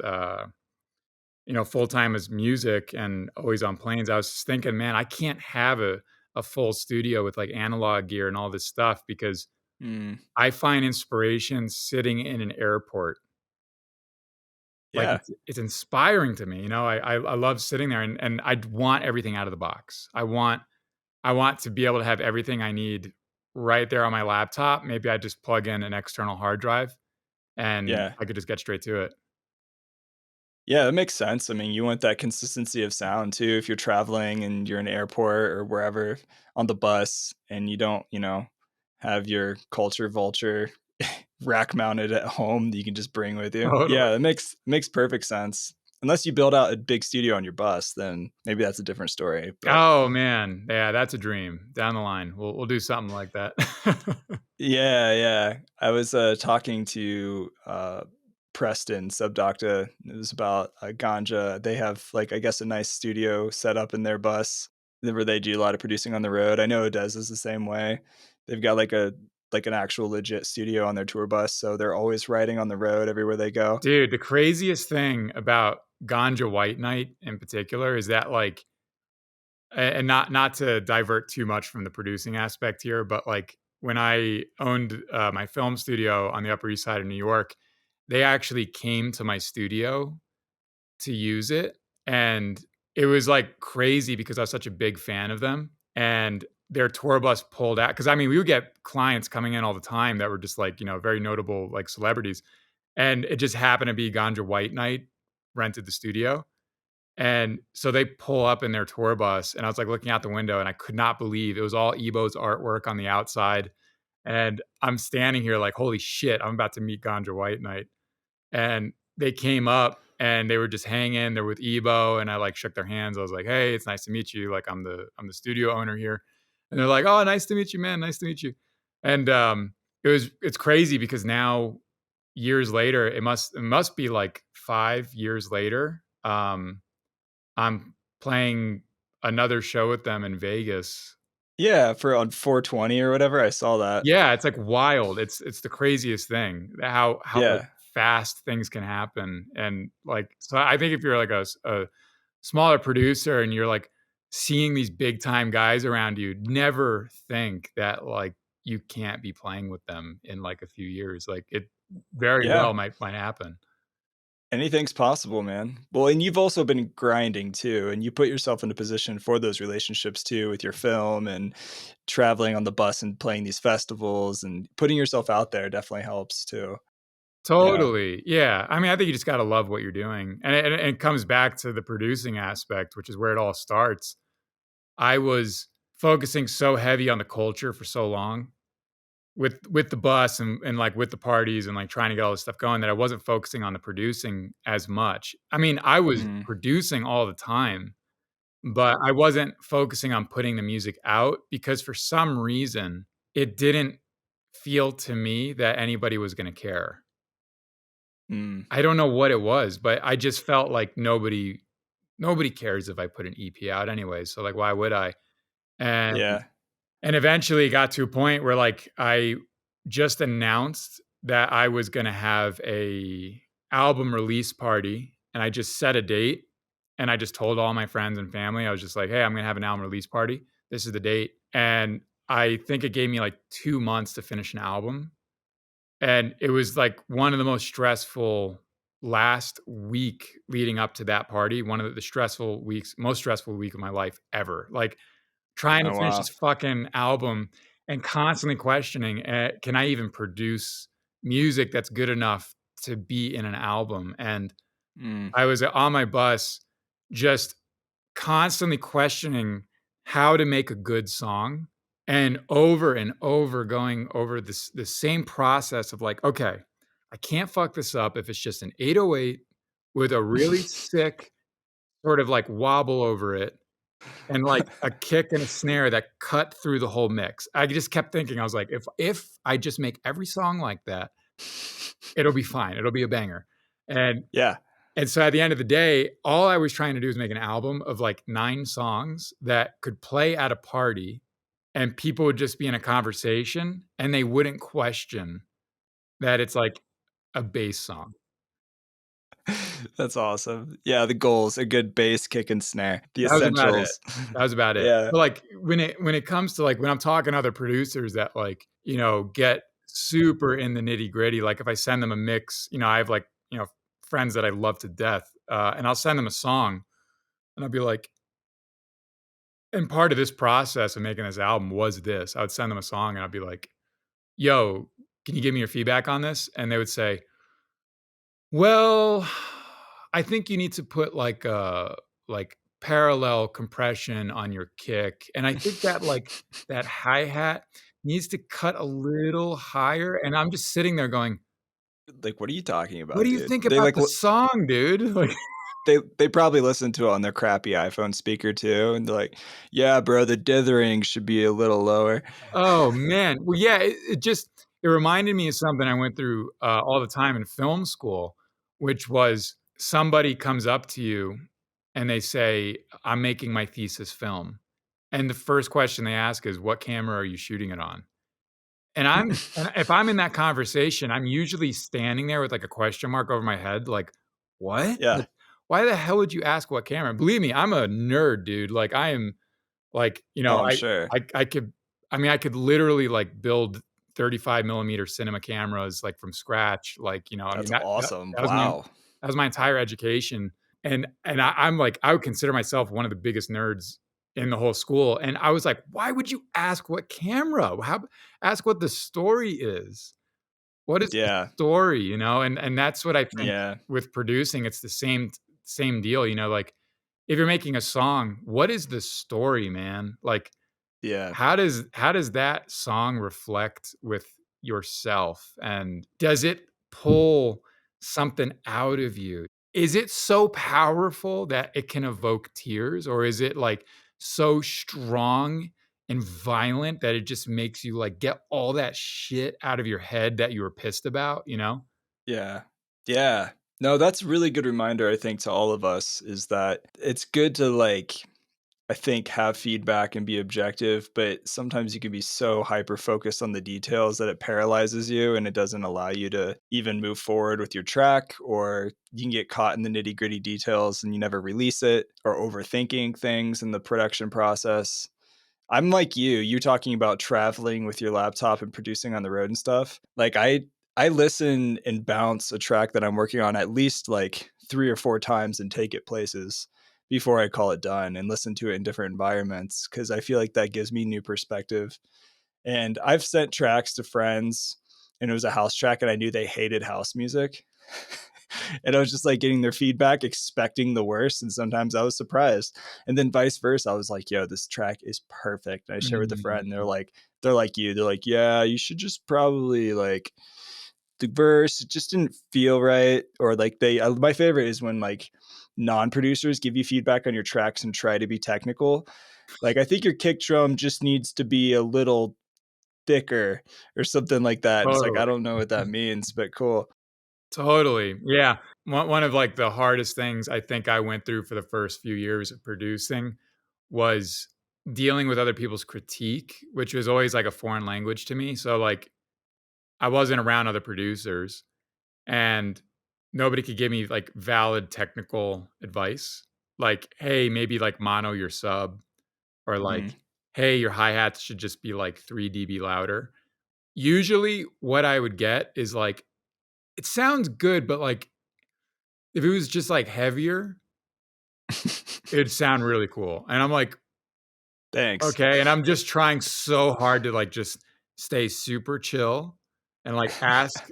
full time as music and always on planes. I was just thinking, man, I can't have a full studio with like analog gear and all this stuff because Mm, I find inspiration sitting in an airport. Like yeah. it's inspiring to me. You know, I love sitting there and I want everything out of the box. I want to be able to have everything I need right there on my laptop. Maybe I just plug in an external hard drive and Yeah. I could just get straight to it. Yeah, that makes sense. I mean, you want that consistency of sound too if you're traveling and you're in an airport or wherever on the bus and you don't, have your culture vulture rack mounted at home that you can just bring with you. Totally. Yeah, it makes perfect sense. Unless you build out a big studio on your bus, then maybe that's a different story. But Oh man, yeah, that's a dream. Down the line, we'll do something like that. yeah, yeah. I was talking to Preston Subdocta. It was about ganja. They have like I guess a nice studio set up in their bus where they do a lot of producing on the road. I know Odez is the same way. They've got like an actual legit studio on their tour bus, so they're always riding on the road everywhere they go. Dude, the craziest thing about Ganja White Night in particular is that like and not to divert too much from the producing aspect here, but like when I owned my film studio on the Upper East Side of New York, they actually came to my studio to use it. And it was like crazy because I was such a big fan of them. And their tour bus pulled out. Cause I mean, we would get clients coming in all the time that were just like, very notable like celebrities. And it just happened to be Ganja White Night rented the studio. And so they pull up in their tour bus, and I was like looking out the window, and I could not believe it was all Ebo's artwork on the outside. And I'm standing here like, holy shit, I'm about to meet Ganja White Night. And they came up and they were just hanging there with Ebo, and I like shook their hands. I was like, hey, it's nice to meet you. Like I'm the studio owner here. And they're like, oh, nice to meet you, man. Nice to meet you. And it's crazy because now years later, it must be like 5 years later. I'm playing another show with them in Vegas. Yeah, for on 420 or whatever, I saw that. Yeah, it's like wild. It's the craziest thing how like Yeah. fast things can happen. And like so I think if you're like a smaller producer and you're like seeing these big time guys around you, never think that like you can't be playing with them in like a few years. Like it very Yeah. well might happen. Anything's possible, man. Well, and you've also been grinding too, and you put yourself in a position for those relationships too with your film and traveling on the bus and playing these festivals and putting yourself out there definitely helps too. Yeah. Totally. Yeah. I mean, I think you just got to love what you're doing. And it comes back to the producing aspect, which is where it all starts. I was focusing so heavy on the culture for so long with the bus and like with the parties and like trying to get all this stuff going that I wasn't focusing on the producing as much. I mean, I was Mhm. producing all the time, but I wasn't focusing on putting the music out because for some reason it didn't feel to me that anybody was going to care. Mm. I don't know what it was, but I just felt like nobody cares if I put an EP out anyway, so, like, why would I? And Yeah. and eventually it got to a point where, like, I just announced that I was gonna have a album release party, and I just set a date, and I just told all my friends and family. I was just like, "Hey, I'm gonna have an album release party. This is the date." And I think it gave me like 2 months to finish an album, and it was like one of the most stressful last week leading up to that party, one of the stressful weeks, most stressful week of my life ever. Like trying to Oh finish wow. this fucking album and constantly questioning, can I even produce music that's good enough to be in an album? And Mm. I was on my bus just constantly questioning how to make a good song and over going over this the same process of like, okay, I can't fuck this up if it's just an 808 with a really sick sort of like wobble over it and like a kick and a snare that cut through the whole mix. I just kept thinking, I was like, if I just make every song like that, it'll be fine. It'll be a banger. And Yeah. and so at the end of the day, all I was trying to do is make an album of like 9 songs that could play at a party and people would just be in a conversation and they wouldn't question that it's like a bass song. That's awesome. Yeah, the goals, a good bass, kick, and snare, the That was about it. essentials. That was about it. Yeah. But, like, when it comes to, like when I'm talking to other producers that, like, get super in the nitty-gritty, like, if I send them a mix, I have, like, friends that I love to death, and I'll send them a song, and I'll be like and part of this process of making this album was this. I would send them a song, and I'd be like, "Yo, can you give me your feedback on this?" And they would say, "Well, I think you need to put like parallel compression on your kick, and I think that that hi-hat needs to cut a little higher." And I'm just sitting there going, Like, what are you talking "What about, do you dude? think about the song, dude?" Like, They probably listen to it on their crappy iPhone speaker too, and they're like, "Yeah, bro, the dithering should be a little lower." oh, man. Well, yeah, it reminded me of something I went through, all the time in film school, which was somebody comes up to you and they say, "I'm making my thesis film." And the first question they ask is, "What camera are you shooting it on?" And if I'm in that conversation, I'm usually standing there with, like, a question mark over my head, like, "What? Yeah. Like, why the hell would you ask what camera?" Believe me, I'm a nerd, dude. Like, I am like, Oh, I'm sure. I could I could literally, like, build 35 millimeter cinema cameras, like, from scratch, like, That's that awesome. that was my Wow. that was my entire education, and I'm like, I would consider myself one of the biggest nerds in the whole school, and I was like, "Why would you ask what camera? How ask what the story is. What is the Yeah. story?" And that's what I think Yeah. with producing, it's the same deal, like, if you're making a song, what is the story, man? Like, Yeah. how does that song reflect with yourself, and does it pull something out of you? Is it so powerful that it can evoke tears, or is it, like, so strong and violent that it just makes you, like, get all that shit out of your head that you were pissed about, you know? Yeah. Yeah. No, that's a really good reminder, I think, to all of us is that it's good to, like, I think, have feedback and be objective, but sometimes you can be so hyper focused on the details that it paralyzes you and it doesn't allow you to even move forward with your track, or you can get caught in the nitty gritty details and you never release it, or overthinking things in the production process. I'm like you talking about traveling with your laptop and producing on the road and stuff. Like I listen and bounce a track that I'm working on at least like 3 or 4 times and take it places before I call it done and listen to it in different environments cuz I feel like that gives me new perspective. And I've sent tracks to friends and it was a house track and I knew they hated house music. And I was just like getting their feedback, expecting the worst. And sometimes I was surprised. And then vice versa. I was like, yo, this track is perfect. And I share with a friend and Mm. they're like you. They're like, yeah, you should just probably like the verse, it just didn't feel right. Or like my favorite is when like non-producers give you feedback on your tracks and try to be technical. Like, I think your kick drum just needs to be a little thicker or something like that. And it's like, I Totally. don't know what that means, but cool. Totally. Yeah. One of, like, the hardest things I think I went through for the first few years of producing was dealing with other people's critique, which was always like a foreign language to me. So, like, I wasn't around other producers and nobody could give me, like, valid technical advice. like, hey, maybe like mono your sub, or Hmm. like, hey, your hi-hats should just be like 3 dB louder. Usually what I would get is like, it sounds good, but like if it was just like heavier, it'd sound really cool. And I'm like, Thanks. okay. And I'm just trying so hard to like just stay super chill and like ask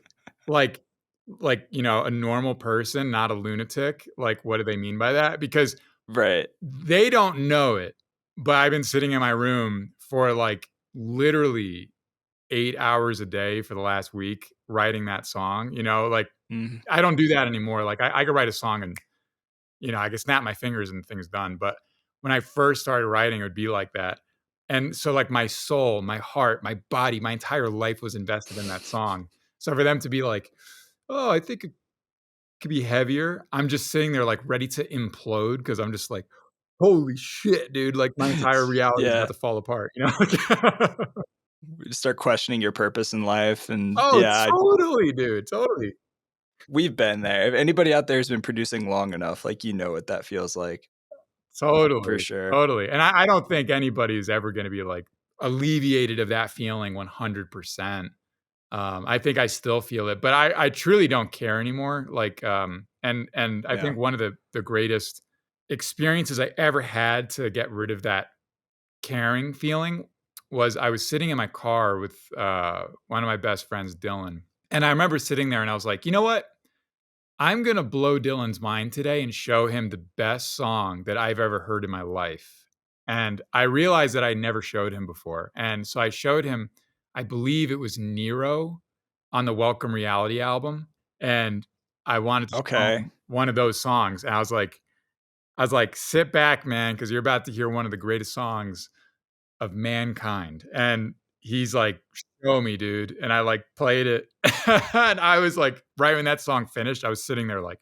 like a normal person, not a lunatic, like what do they mean by that? Because Right. they don't know it. But I've been sitting in my room for like literally 8 hours a day for the last week writing that song, like Hmm. I don't do that anymore. Like I could write a song and, I could snap my fingers and things done. But when I first started writing, it would be like that. And so like my soul, my heart, my body, my entire life was invested in that song. So for them to be like, oh, I think it could be heavier. I'm just sitting there like ready to implode because I'm just like, holy shit, dude. Like my entire reality is about Yeah. to fall apart. Start questioning your purpose in life, and Oh, yeah, totally, dude. Totally. we've been there. If anybody out there has been producing long enough, like what that feels like for Totally, sure. totally, and I don't think anybody is ever gonna be, like, alleviated of that feeling 100%. I think I still feel it, but I truly don't care anymore, like, and I Yeah. think one of the greatest experiences I ever had to get rid of that caring feeling was I was sitting in my car with, one of my best friends, Dylan, and I remember sitting there and I was like, "You know what? I'm gonna blow Dylan's mind today and show him the best song that I've ever heard in my life." And I realized that I never showed him before. And so I showed him, I believe it was Nero on the Welcome Reality album. And I wanted to show Okay. him one of those songs. And I was like, sit back, man, because you're about to hear one of the greatest songs of mankind. And he's like, show me, dude. And I like played it. And I was like, right when that song finished, I was sitting there like,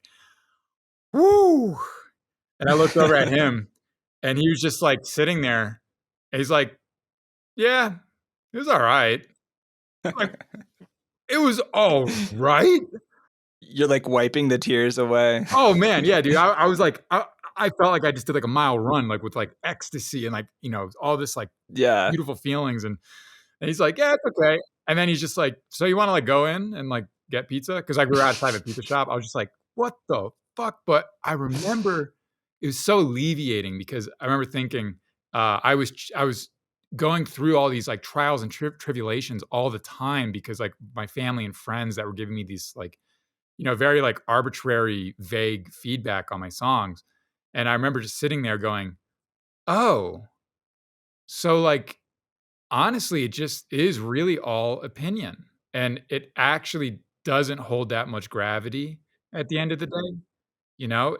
woo. And I looked over at him and he was just like sitting there. And he's like, yeah, it was all right. Like, it was all right. You're like wiping the tears away. Oh man, yeah, dude. I was like, I felt like I just did like a mile run, like with like ecstasy and like, all this like Yeah. beautiful feelings. And he's like, "Yeah, it's okay." And then he's just like, "So you wanna, like, go in and, like, get pizza?" Because like, we were outside of a pizza shop. I was just like, "What the fuck?" But I remember it was so alleviating because I remember thinking, I was going through all these, like, trials and tribulations all the time because, like, my family and friends that were giving me these, like, very, like, arbitrary, vague feedback on my songs. And I remember just sitting there going, "Oh, so, like, honestly, it just is really all opinion, and it actually doesn't hold that much gravity at the end of the day,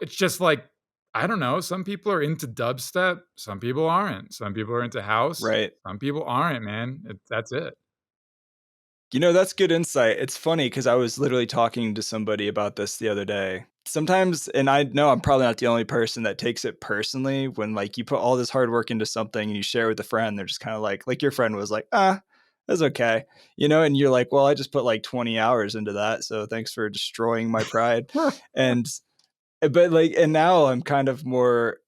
It's just like, I don't know, some people are into dubstep, some people aren't. Some people are into house, Right. some people aren't, man. That's it. That's good insight. It's funny because I was literally talking to somebody about this the other day. Sometimes, and I know I'm probably not the only person that takes it personally when like you put all this hard work into something and you share it with a friend, they're just kind of like your friend was like, that's okay. And you're like, well, I just put like 20 hours into that. So thanks for destroying my pride. And but like, and now I'm kind of more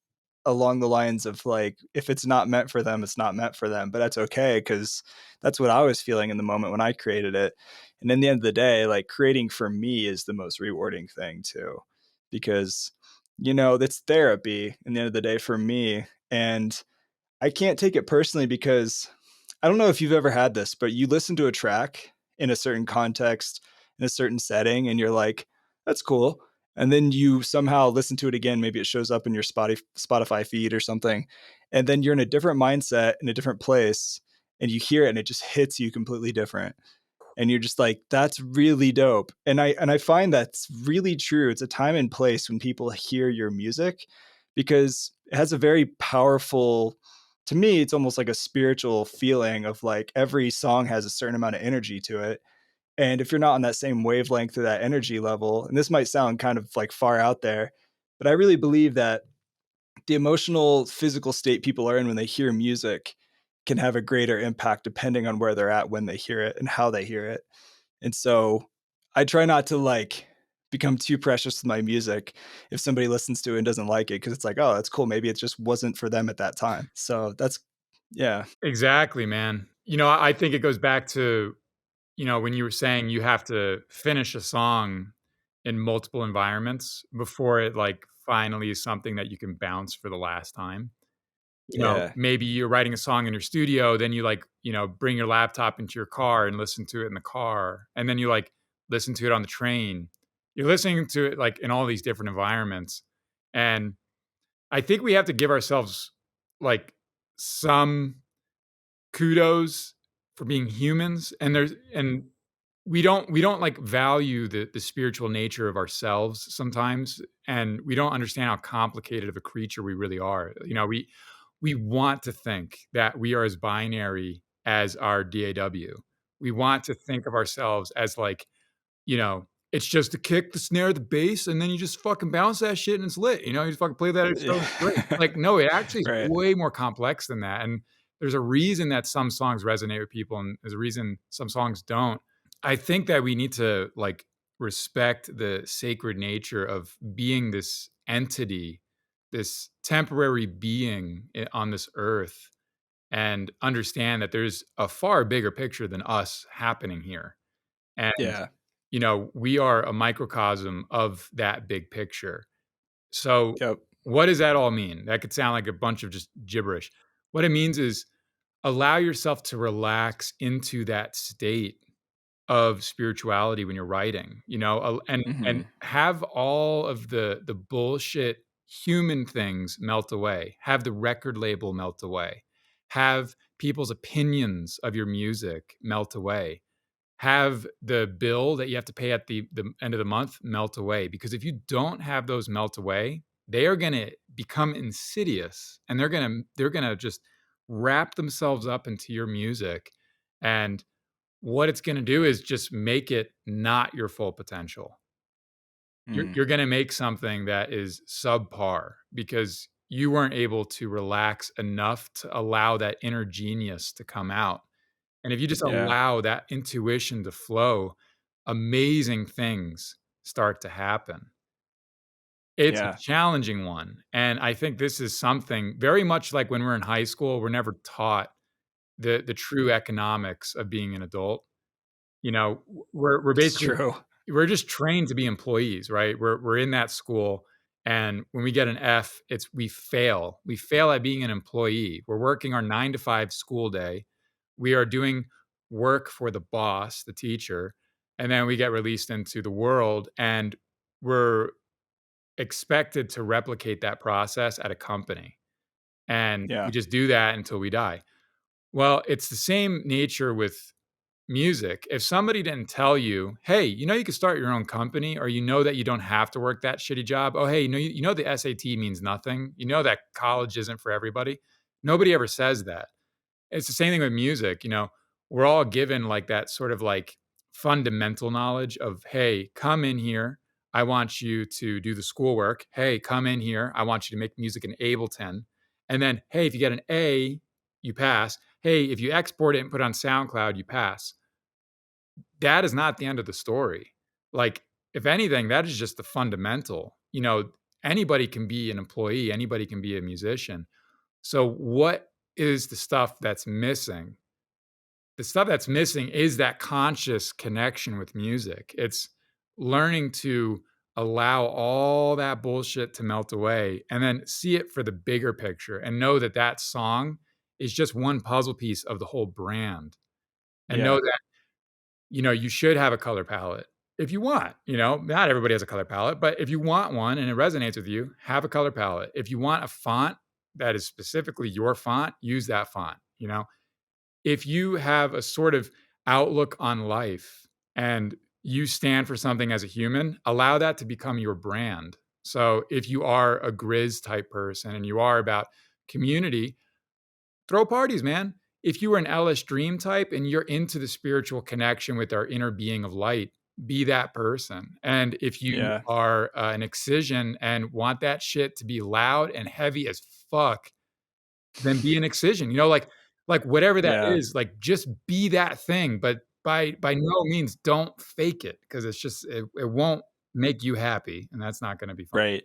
along the lines of like, if it's not meant for them, it's not meant for them, but that's okay because that's what I was feeling in the moment when I created it. And in the end of the day, like creating for me is the most rewarding thing too, because that's therapy in the end of the day for me. And I can't take it personally because I don't know if you've ever had this, but you listen to a track in a certain context, in a certain setting, and you're like, that's cool. And then you somehow listen to it again. Maybe it shows up in your Spotify feed or something. And then you're in a different mindset, in a different place, and you hear it and it just hits you completely different. And you're just like, that's really dope. And I find that's really true. It's a time and place when people hear your music because it has a very powerful, to me, it's almost like a spiritual feeling of like every song has a certain amount of energy to it. And if you're not on that same wavelength or that energy level, and this might sound kind of like far out there, but I really believe that the emotional, physical state people are in when they hear music can have a greater impact depending on where they're at when they hear it and how they hear it. And so I try not to like become too precious with my music if somebody listens to it and doesn't like it, because it's like, oh, that's cool. Maybe it just wasn't for them at that time. So that's, yeah, Exactly, man. I think it goes back to, when you were saying you have to finish a song in multiple environments before it like finally is something that you can bounce for the last time. yeah, Maybe you're writing a song in your studio, then you like, bring your laptop into your car and listen to it in the car. And then you like listen to it on the train. You're listening to it like in all these different environments. And I think we have to give ourselves like some kudos for being humans. And we don't like value the spiritual nature of ourselves sometimes, and we don't understand how complicated of a creature we really are. We want to think that we are as binary as our DAW. We want to think of ourselves as like, it's just the kick, the snare, the bass, and then you just fucking bounce that shit and it's lit. You just fucking play that at show, it's great. Like, no, it actually is right, way more complex than that. And there's a reason that some songs resonate with people, and there's a reason some songs don't. I think that we need to like respect the sacred nature of being this entity, this temporary being on this earth, and understand that there's a far bigger picture than us happening here. And, yeah, we are a microcosm of that big picture. So, yep, what does that all mean? That could sound like a bunch of just gibberish. What it means is allow yourself to relax into that state of spirituality when you're writing, and hmm, have all of the bullshit human things melt away. Have the record label melt away. Have people's opinions of your music melt away. Have the bill that you have to pay at the end of the month melt away, because if you don't have those melt away, they are going to become insidious, and they're going to just wrap themselves up into your music. And what it's gonna do is just make it not your full potential. You're mm, you're gonna make something that is subpar because you weren't able to relax enough to allow that inner genius to come out. And if you just yeah, allow that intuition to flow, amazing things start to happen. It's a yeah, challenging one, and I think this is something very much like when we're in high school, we're never taught the true economics of being an adult. We're it's basically true. we're just trained to be employees, right? We're in that school, and when we get an F, it's we fail. We fail at being an employee. We're working our 9 to 5 school day. We are doing work for the boss, the teacher, and then we get released into the world, and we're expected to replicate that process at a company. And we Yeah, just do that until we die. Well, it's the same nature with music. If somebody didn't tell you, "Hey, you could start your own company," or that you don't have to work that shitty job. "Oh, hey, the SAT means nothing. You know that college isn't for everybody." Nobody ever says that. It's the same thing with music. We're all given like that sort of like fundamental knowledge of, "Hey, come in here. I want you to do the schoolwork. Hey, come in here. I want you to make music in Ableton." And then, "Hey, if you get an A, you pass. Hey, if you export it and put it on SoundCloud, you pass." That is not the end of the story. Like, if anything, that is just the fundamental. Anybody can be an employee, anybody can be a musician. So, what is the stuff that's missing? The stuff that's missing is that conscious connection with music. It's learning to allow all that bullshit to melt away and then see it for the bigger picture and know that that song is just one puzzle piece of the whole brand, and know yeah, that you should have a color palette if you want. Not everybody has a color palette, but if you want one and it resonates with you, have a color palette. If you want a font that is specifically your font, use that font. If you have a sort of outlook on life and you stand for something as a human, allow that to become your brand. So if you are a Grizz type person and you are about community, throw parties, man. If you are an LS Dream type and you're into the spiritual connection with our inner being of light, be that person. And if you yeah, are an excision and want that shit to be loud and heavy as fuck, then be an excision. Like whatever that yeah, is, like just be that thing. But by no means don't fake it, because it's just it won't. make you happy, and that's not gonna be fun. Right.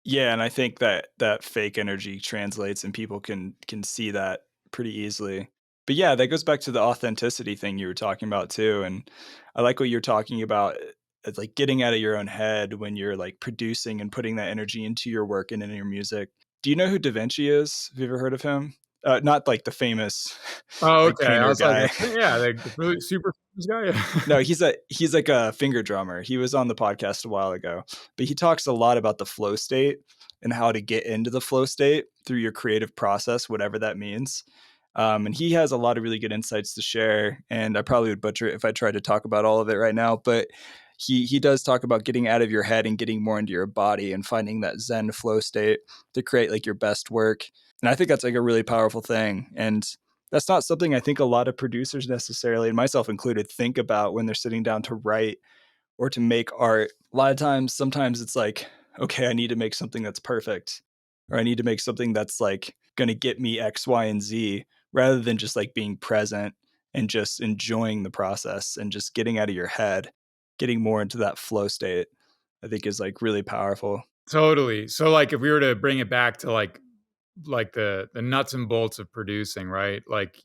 Yeah, and I think that that fake energy translates and people can see that pretty easily. But yeah, that goes back to the authenticity thing you were talking about too, and I like what you're talking about, it's like getting out of your own head when you're like producing and putting that energy into your work and in your music. Do you know who Da Vinci is? Have you ever heard of him? Not like the famous Oh, like okay. I painter was like, guy. yeah, like the really super famous guy. Yeah. No, he's like a finger drummer. He was on the podcast a while ago, but he talks a lot about the flow state and how to get into the flow state through your creative process, whatever that means. And he has a lot of really good insights to share. And I probably would butcher it if I tried to talk about all of it right now, but he does talk about getting out of your head and getting more into your body and finding that Zen flow state to create like your best work. And I think that's like a really powerful thing. And that's not something I think a lot of producers necessarily, and myself included, think about when they're sitting down to write or to make art. A lot of times, sometimes it's like, okay, I need to make something that's perfect, or I need to make something that's like going to get me X, Y, and Z, rather than just like being present and just enjoying the process and just getting out of your head, getting more into that flow state, I think is like really powerful. Totally. So, like, if we were to bring it back to like the nuts and bolts of producing, right? Like,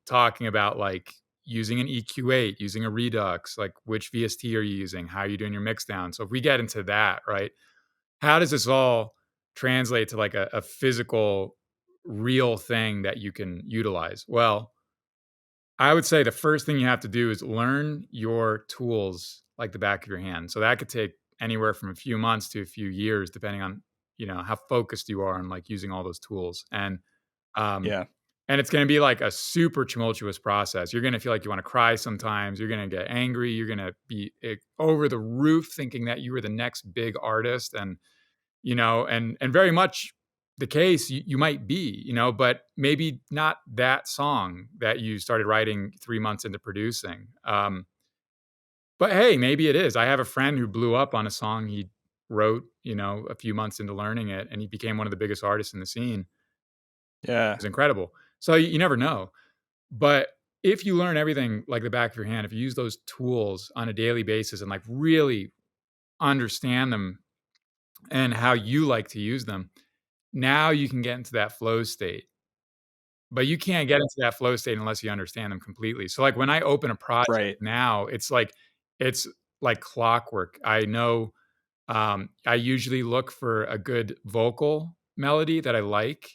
talking about like using an EQ8, using a Redux, like which VST are you using? How are you doing your mix down? So if we get into that, right? How does this all translate to like a physical, real thing that you can utilize? Well, I would say the first thing you have to do is learn your tools like the back of your hand. So that could take anywhere from a few months to a few years, depending on how focused you are on like using all those tools. Um, Yeah. and it's going to be like a super tumultuous process. You're going to feel like you want to cry sometimes. You're going to get angry. You're going to be over the roof thinking that you were the next big artist. And very much the case you might be, but maybe not that song that you started writing 3 months into producing. But hey, maybe it is. I have a friend who blew up on a song he wrote, a few months into learning it, and he became one of the biggest artists in the scene. It Yeah. was incredible. So you never know. But if you learn everything like the back of your hand, if you use those tools on a daily basis and like really understand them and how you like to use them, now you can get into that flow state. But you can't get into that flow state unless you understand them completely. So, like, when I open a project Right. now, it's like clockwork. I know, I usually look for a good vocal melody that I like,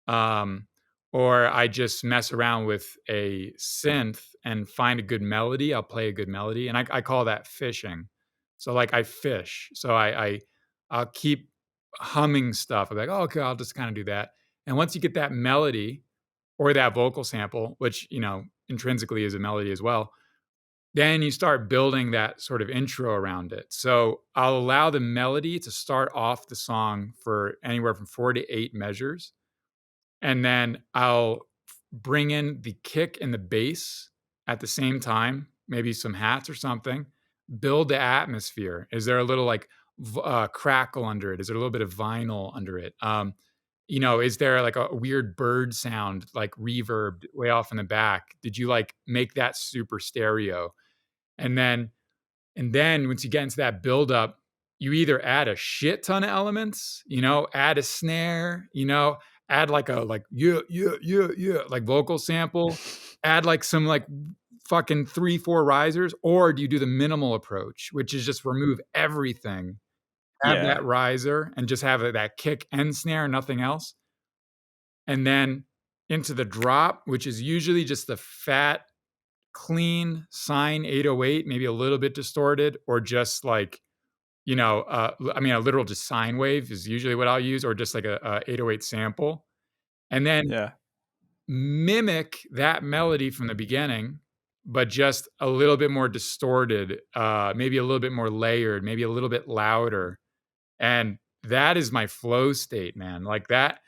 um, or I just mess around with a synth and find a good melody. I'll play a good melody, and I call that fishing. So, like, I fish. So I'll keep humming stuff. I'm like, "Oh, okay, I'll just kinda do that." And once you get that melody or that vocal sample, which, intrinsically is a melody as well, then you start building that sort of intro around it. So I'll allow the melody to start off the song for anywhere from 4 to 8 measures. And then I'll bring in the kick and the bass at the same time, maybe some hats or something, build the atmosphere. Is there a little like crackle under it? Is there a little bit of vinyl under it? Is there like a weird bird sound, like reverb way off in the back? Did you like make that super stereo? And then once you get into that buildup, you either add a shit ton of elements, add a snare, add like a like yeah, yeah, yeah, yeah, like vocal sample, add like some like fucking 3, 4 risers, or do you do the minimal approach, which is just remove everything, have Yeah. that riser, and just have that kick and snare, nothing else. And then into the drop, which is usually just the fat, clean sine 808, maybe a little bit distorted, or just like, a literal just sine wave is usually what I'll use, or just like a 808 sample. And then Yeah. mimic that melody from the beginning, but just a little bit more distorted, maybe a little bit more layered, maybe a little bit louder. And that is my flow state, man. Like that,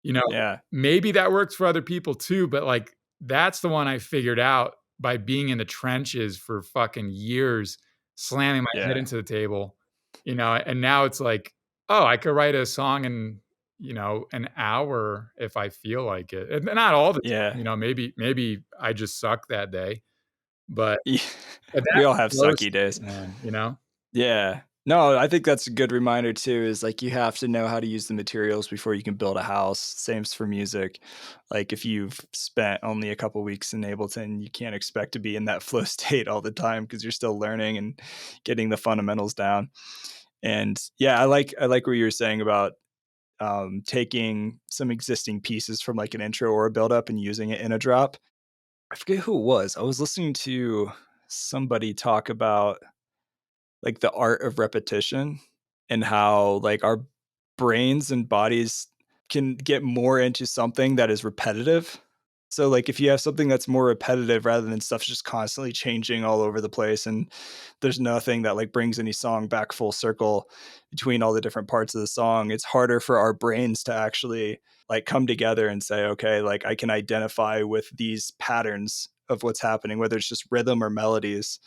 you know, Yeah. maybe that works for other people too, but like that's the one I figured out by being in the trenches for fucking years, slamming my head Yeah. into the table, and now it's like, oh, I could write a song in, an hour if I feel like it. And not all the Yeah. time, maybe I just suck that day, but Yeah. but We that's all have flow sucky state, days. man. Yeah. No, I think that's a good reminder too, is like you have to know how to use the materials before you can build a house. Same's for music. Like if you've spent only a couple weeks in Ableton, you can't expect to be in that flow state all the time because you're still learning and getting the fundamentals down. And yeah, I like what you were saying about taking some existing pieces from like an intro or a build up and using it in a drop. I forget who it was. I was listening to somebody talk about like the art of repetition and how like our brains and bodies can get more into something that is repetitive. So like if you have something that's more repetitive rather than stuff just constantly changing all over the place and there's nothing that like brings any song back full circle between all the different parts of the song, it's harder for our brains to actually like come together and say, okay, like I can identify with these patterns of what's happening, whether it's just rhythm or melodies.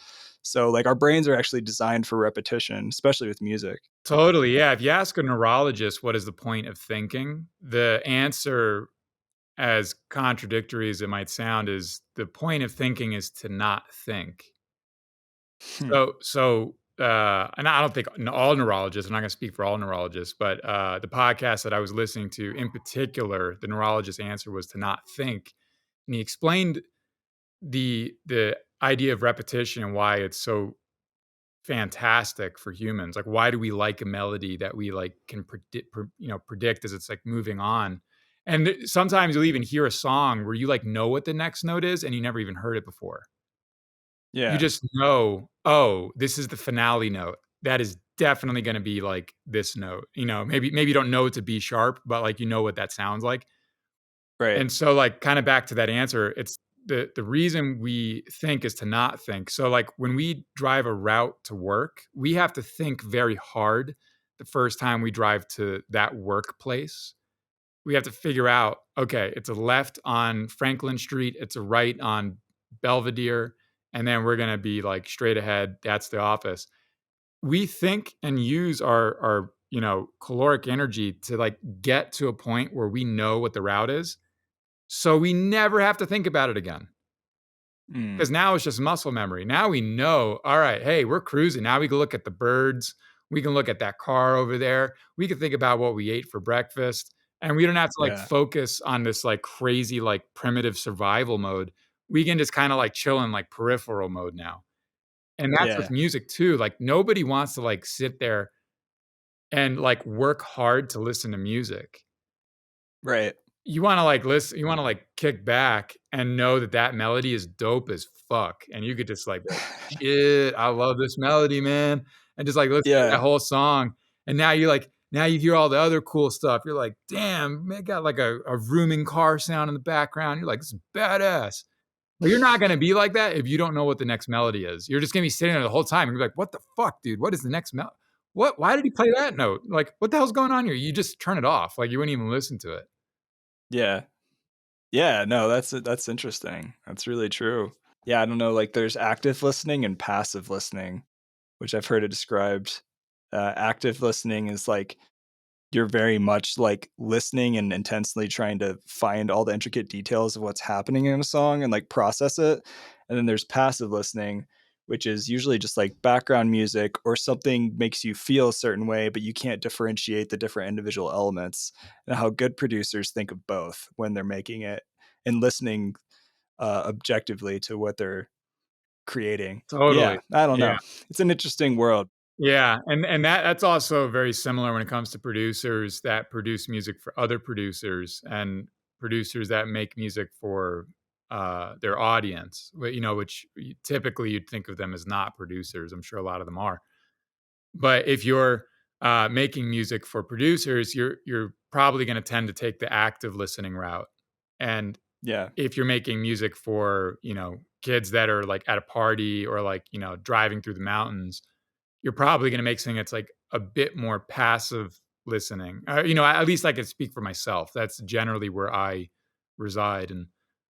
So like our brains are actually designed for repetition, especially with music. Totally, yeah. If you ask a neurologist what is the point of thinking, the answer, as contradictory as it might sound, is the point of thinking is to not think. Hmm. And I don't think all neurologists, I'm not gonna speak for all neurologists, but, the podcast that I was listening to, in particular, the neurologist's answer was to not think, and he explained the idea of repetition and why it's so fantastic for humans. Like, why do we like a melody that we, like, can predict as it's, like, moving on? And sometimes you'll even hear a song where you, like, know what the next note is, and you never even heard it before. You Yeah. just know, "Oh, this is the finale note. That is definitely gonna be, like, this note." Maybe you don't know it's a B sharp, but, like, you know what that sounds like. Right. And so, like, kinda back to that answer, it's the reason we think is to not think. So, like, when we drive a route to work, we have to think very hard the first time we drive to that workplace. We have to figure out, "Okay, it's a left on Franklin Street, it's a right on Belvedere, and then we're gonna be, like, straight ahead, that's the office." We think and use our caloric energy to, like, get to a point where we know what the route is, so we never have to think about it again. Mm. 'Cause now it's just muscle memory. Now we know, "All right, hey, we're cruising. Now we can look at the birds. We can look at that car over there. We can think about what we ate for breakfast." And we don't have to, like, Yeah. focus on this, like, crazy, like, primitive survival mode. We can just kinda, like, chill in, like, peripheral mode now. And that's with Yeah. music too. Like, nobody wants to, like, sit there and, like, work hard to listen to music. Right. You wanna, like, listen, you wanna, like, kick back and know that that melody is dope as fuck, and you could just, like, be like, "Shit, I love this melody, man," and just, like, listen to that Yeah. whole song, and now you hear all the other cool stuff. You're like, "Damn, man, got, like, a rooming car sound in the background." You're like, "This is badass." But you're not gonna be like that if you don't know what the next melody is. You're just gonna be sitting there the whole time, and you're like, "What the fuck, dude? What is the next what? Why did he play that note? Like, what the hell's going on here?" You just turn it off, like, you wouldn't even listen to it. Yeah. Yeah, no, that's interesting. That's really true. Yeah, I don't know, like there's active listening and passive listening, which I've heard it described. Active listening is like you're very much like listening and intensely trying to find all the intricate details of what's happening in a song and like process it. And then there's passive listening, which is usually just like background music or something makes you feel a certain way, but you can't differentiate the different individual elements. And how good producers think of both when they're making it and listening objectively to what they're creating. Totally. Yeah, I don't Yeah. know. It's an interesting world. Yeah, and that's also very similar when it comes to producers that produce music for other producers and producers that make music for, their audience, which typically you'd think of them as not producers. I'm sure a lot of them are. But if you're, making music for producers, you're probably gonna tend to take the active listening route. And Yeah. if you're making music for, kids that are, like, at a party or, like, driving through the mountains, you're probably gonna make something that's, like, a bit more passive listening. At least I could speak for myself. That's generally where I reside, and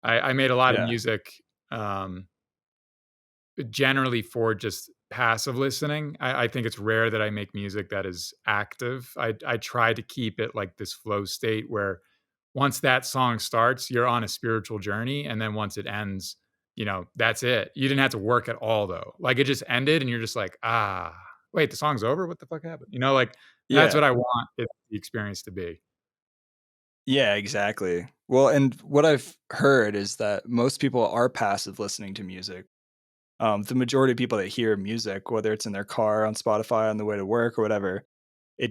I made a lot of Yeah. music, um, generally for just passive listening. I think it's rare that I make music that is active. I try to keep it like this flow state where once that song starts, you're on a spiritual journey, and then once it ends, that's it. You didn't have to work at all though. Like, it just ended and you're just like, "Ah." wait, the song's over? What the fuck happened? You know, like, that's Yeah. what I want the experience to be. Yeah, exactly. Well, and what I've heard is that most people are passive listening to music. The majority of people that hear music, whether it's in their car, on Spotify, on the way to work, or whatever,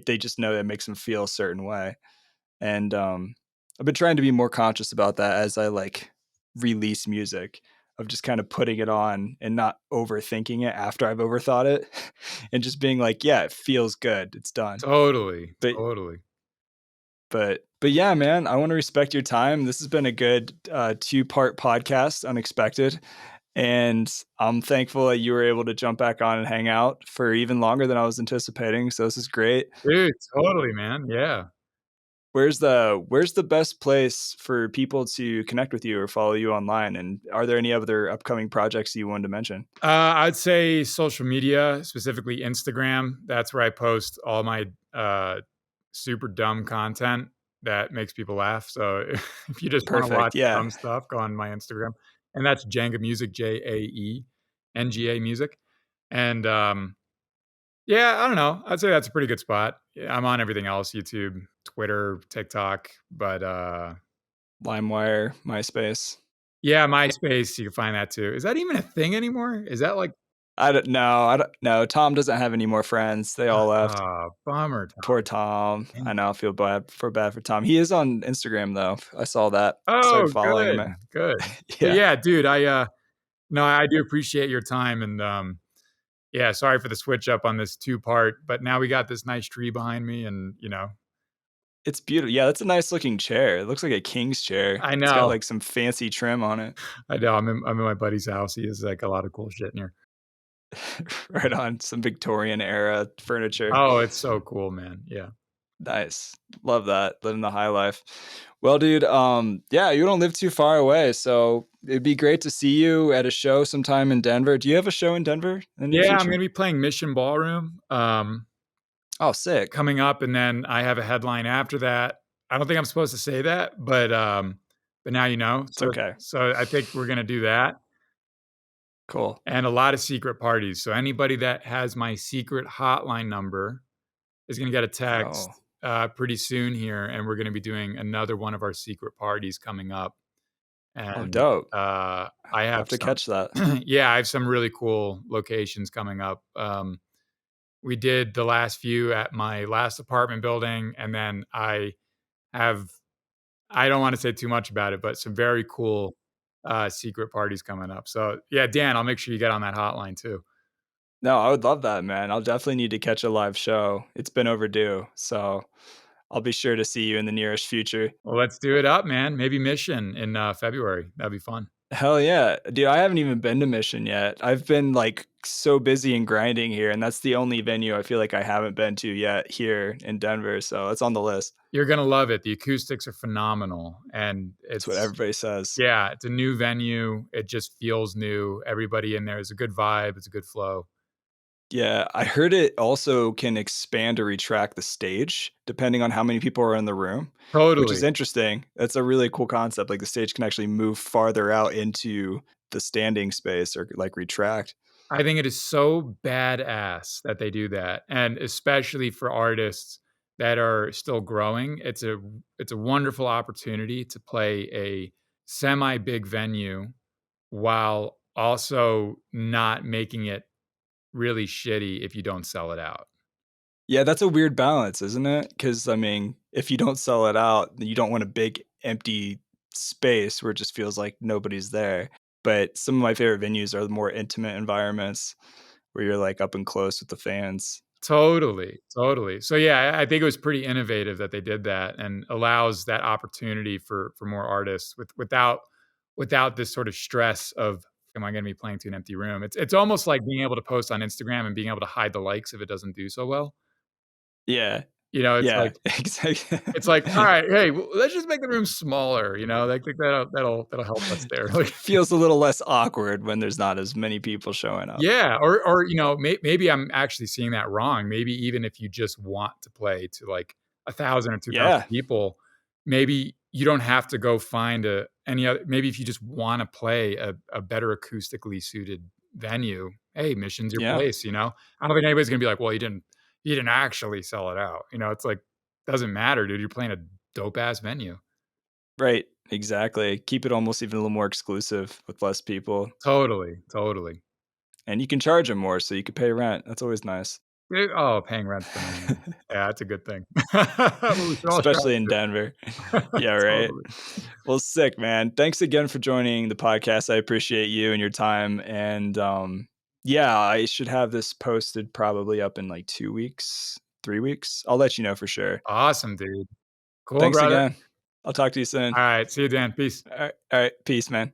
they just know it makes them feel a certain way. And I've been trying to be more conscious about that as I like release music, of just kind of putting it on and not overthinking it after I've overthought it, and just being like, yeah, it feels good, it's done. Totally, But totally. but yeah, man, I want to respect your time. This has been a good 2-part podcast, unexpected. And I'm thankful that you were able to jump back on and hang out for even longer than I was anticipating. So this is great. Dude, totally, man, yeah. Where's the best place for people to connect with you or follow you online? And are there any other upcoming projects you wanted to mention? I'd say social media, specifically Instagram. That's where I post all my super dumb content that makes people laugh. So if you just want to watch Perfect. Yeah. dumb stuff, go on my Instagram, and that's Jaenga Music, JAENGA Music. And yeah, I don't know. I'd say that's a pretty good spot. Yeah, I'm on everything else: YouTube, Twitter, TikTok, but LimeWire, MySpace. yeah, MySpace. You can find that too. Is that even a thing anymore? Is that like I don't know. I don't know. Tom doesn't have any more friends. They all left. bummer? Poor Tom. Dang I it. know. I feel bad for Tom. He is on Instagram though. I saw that. Oh, Started following him. good, good. But Yeah. yeah, dude, no, I do appreciate your time, and yeah, sorry for the switch up on this 2-part, but now we got this nice tree behind me, and It's beautiful. Yeah, that's a nice looking chair. It looks like a king's chair. I It's got know, like some fancy trim on it. I know. I'm in my buddy's house. He has like a lot of cool shit in here. Right on. Some Victorian era furniture. Oh, it's so cool, man. Yeah. Nice. Love that. Living the high life. Well, dude, yeah, you don't live too far away, so it'd be great to see you at a show sometime in Denver. Do you have a show in Denver in the near Yeah, I'm future? gonna be playing Mission Ballroom Oh, sick. coming up, and then I have a headline after that. I don't think I'm supposed to say that, but now you know. It's So okay. so I think we're gonna do that. Cool. And a lot of secret parties. So anybody that has my secret hotline number is going to get a text Oh. pretty soon here, and we're going to be doing another one of our secret parties coming up. Oh, And dope. I I'll have have to some, catch that. yeah, I have some really cool locations coming up. We did the last few at my last apartment building, and then have I don't want to say too much about it, but some very cool secret parties coming up. So yeah, Dan, I'll make sure you get on that hotline too. No, I would love that, man. I'll definitely need to catch a live show. It's been overdue. So I'll be sure to see you in the nearest future. Well, let's do it up, man. Maybe Mission in February. That'd be fun. Hell yeah. Dude, I haven't even been to Mission yet. I've been like so busy and grinding here, and that's the only venue I feel like I haven't been to yet here in Denver. So it's on the list. You're gonna love it. The acoustics are phenomenal, and That's what it's everybody says. yeah, it's a new venue. It just feels new. Everybody in there is a good vibe. It's a good flow. Yeah, I heard it also can expand or retract the stage depending on how many people are in the room, which is Totally. interesting. That's a really cool concept. Like the stage can actually move farther out into the standing space or like retract. I think it is so badass that they do that, and especially for artists that are still growing. It's a wonderful opportunity to play a semi big venue while also not making it really shitty if you don't sell it out. Yeah, that's a weird balance, isn't it? Because I mean, if you don't sell it out, you don't want a big empty space where it just feels like nobody's there. But some of my favorite venues are the more intimate environments where you're like up and close with the fans. Totally, totally. So yeah, I think it was pretty innovative that they did that and allows that opportunity for more artists without this sort of stress of am I going to be playing to an empty room? It's almost like being able to post on Instagram and being able to hide the likes if it doesn't do so well. Yeah. You know, it's Yeah, like exactly. it's like, all right, hey, let's just make the room smaller. You know, like that'll help us there. Like, Feels a little less awkward when there's not as many people showing up. yeah, or maybe I'm actually seeing that wrong. Maybe even if you just want to play to like 1,000 or 2,000 Yeah. people, maybe you don't have to go find any other. Maybe if you just want to play a better acoustically suited venue, hey, mission's your Yeah. place, I don't think anybody's gonna be like, well, you didn't actually sell it out. It's like, doesn't matter, dude. You're playing a dope ass venue. Right. Exactly. Keep it almost even a little more exclusive with less people. Totally, totally. And you can charge them more so you can pay rent. That's always nice. Oh, paying rent's the norm. Yeah, that's a good thing. What we should all strive Especially in to. Denver. Yeah, right. Totally. Well, sick, man. Thanks again for joining the podcast. I appreciate you and your time. And yeah, I should have this posted probably up in like 2 weeks, 3 weeks. I'll let you know for sure. Awesome, dude. Cool, Thanks brother. again. I'll talk to you soon. Alright, see you, Dan. Peace. All right. All right. Peace, man.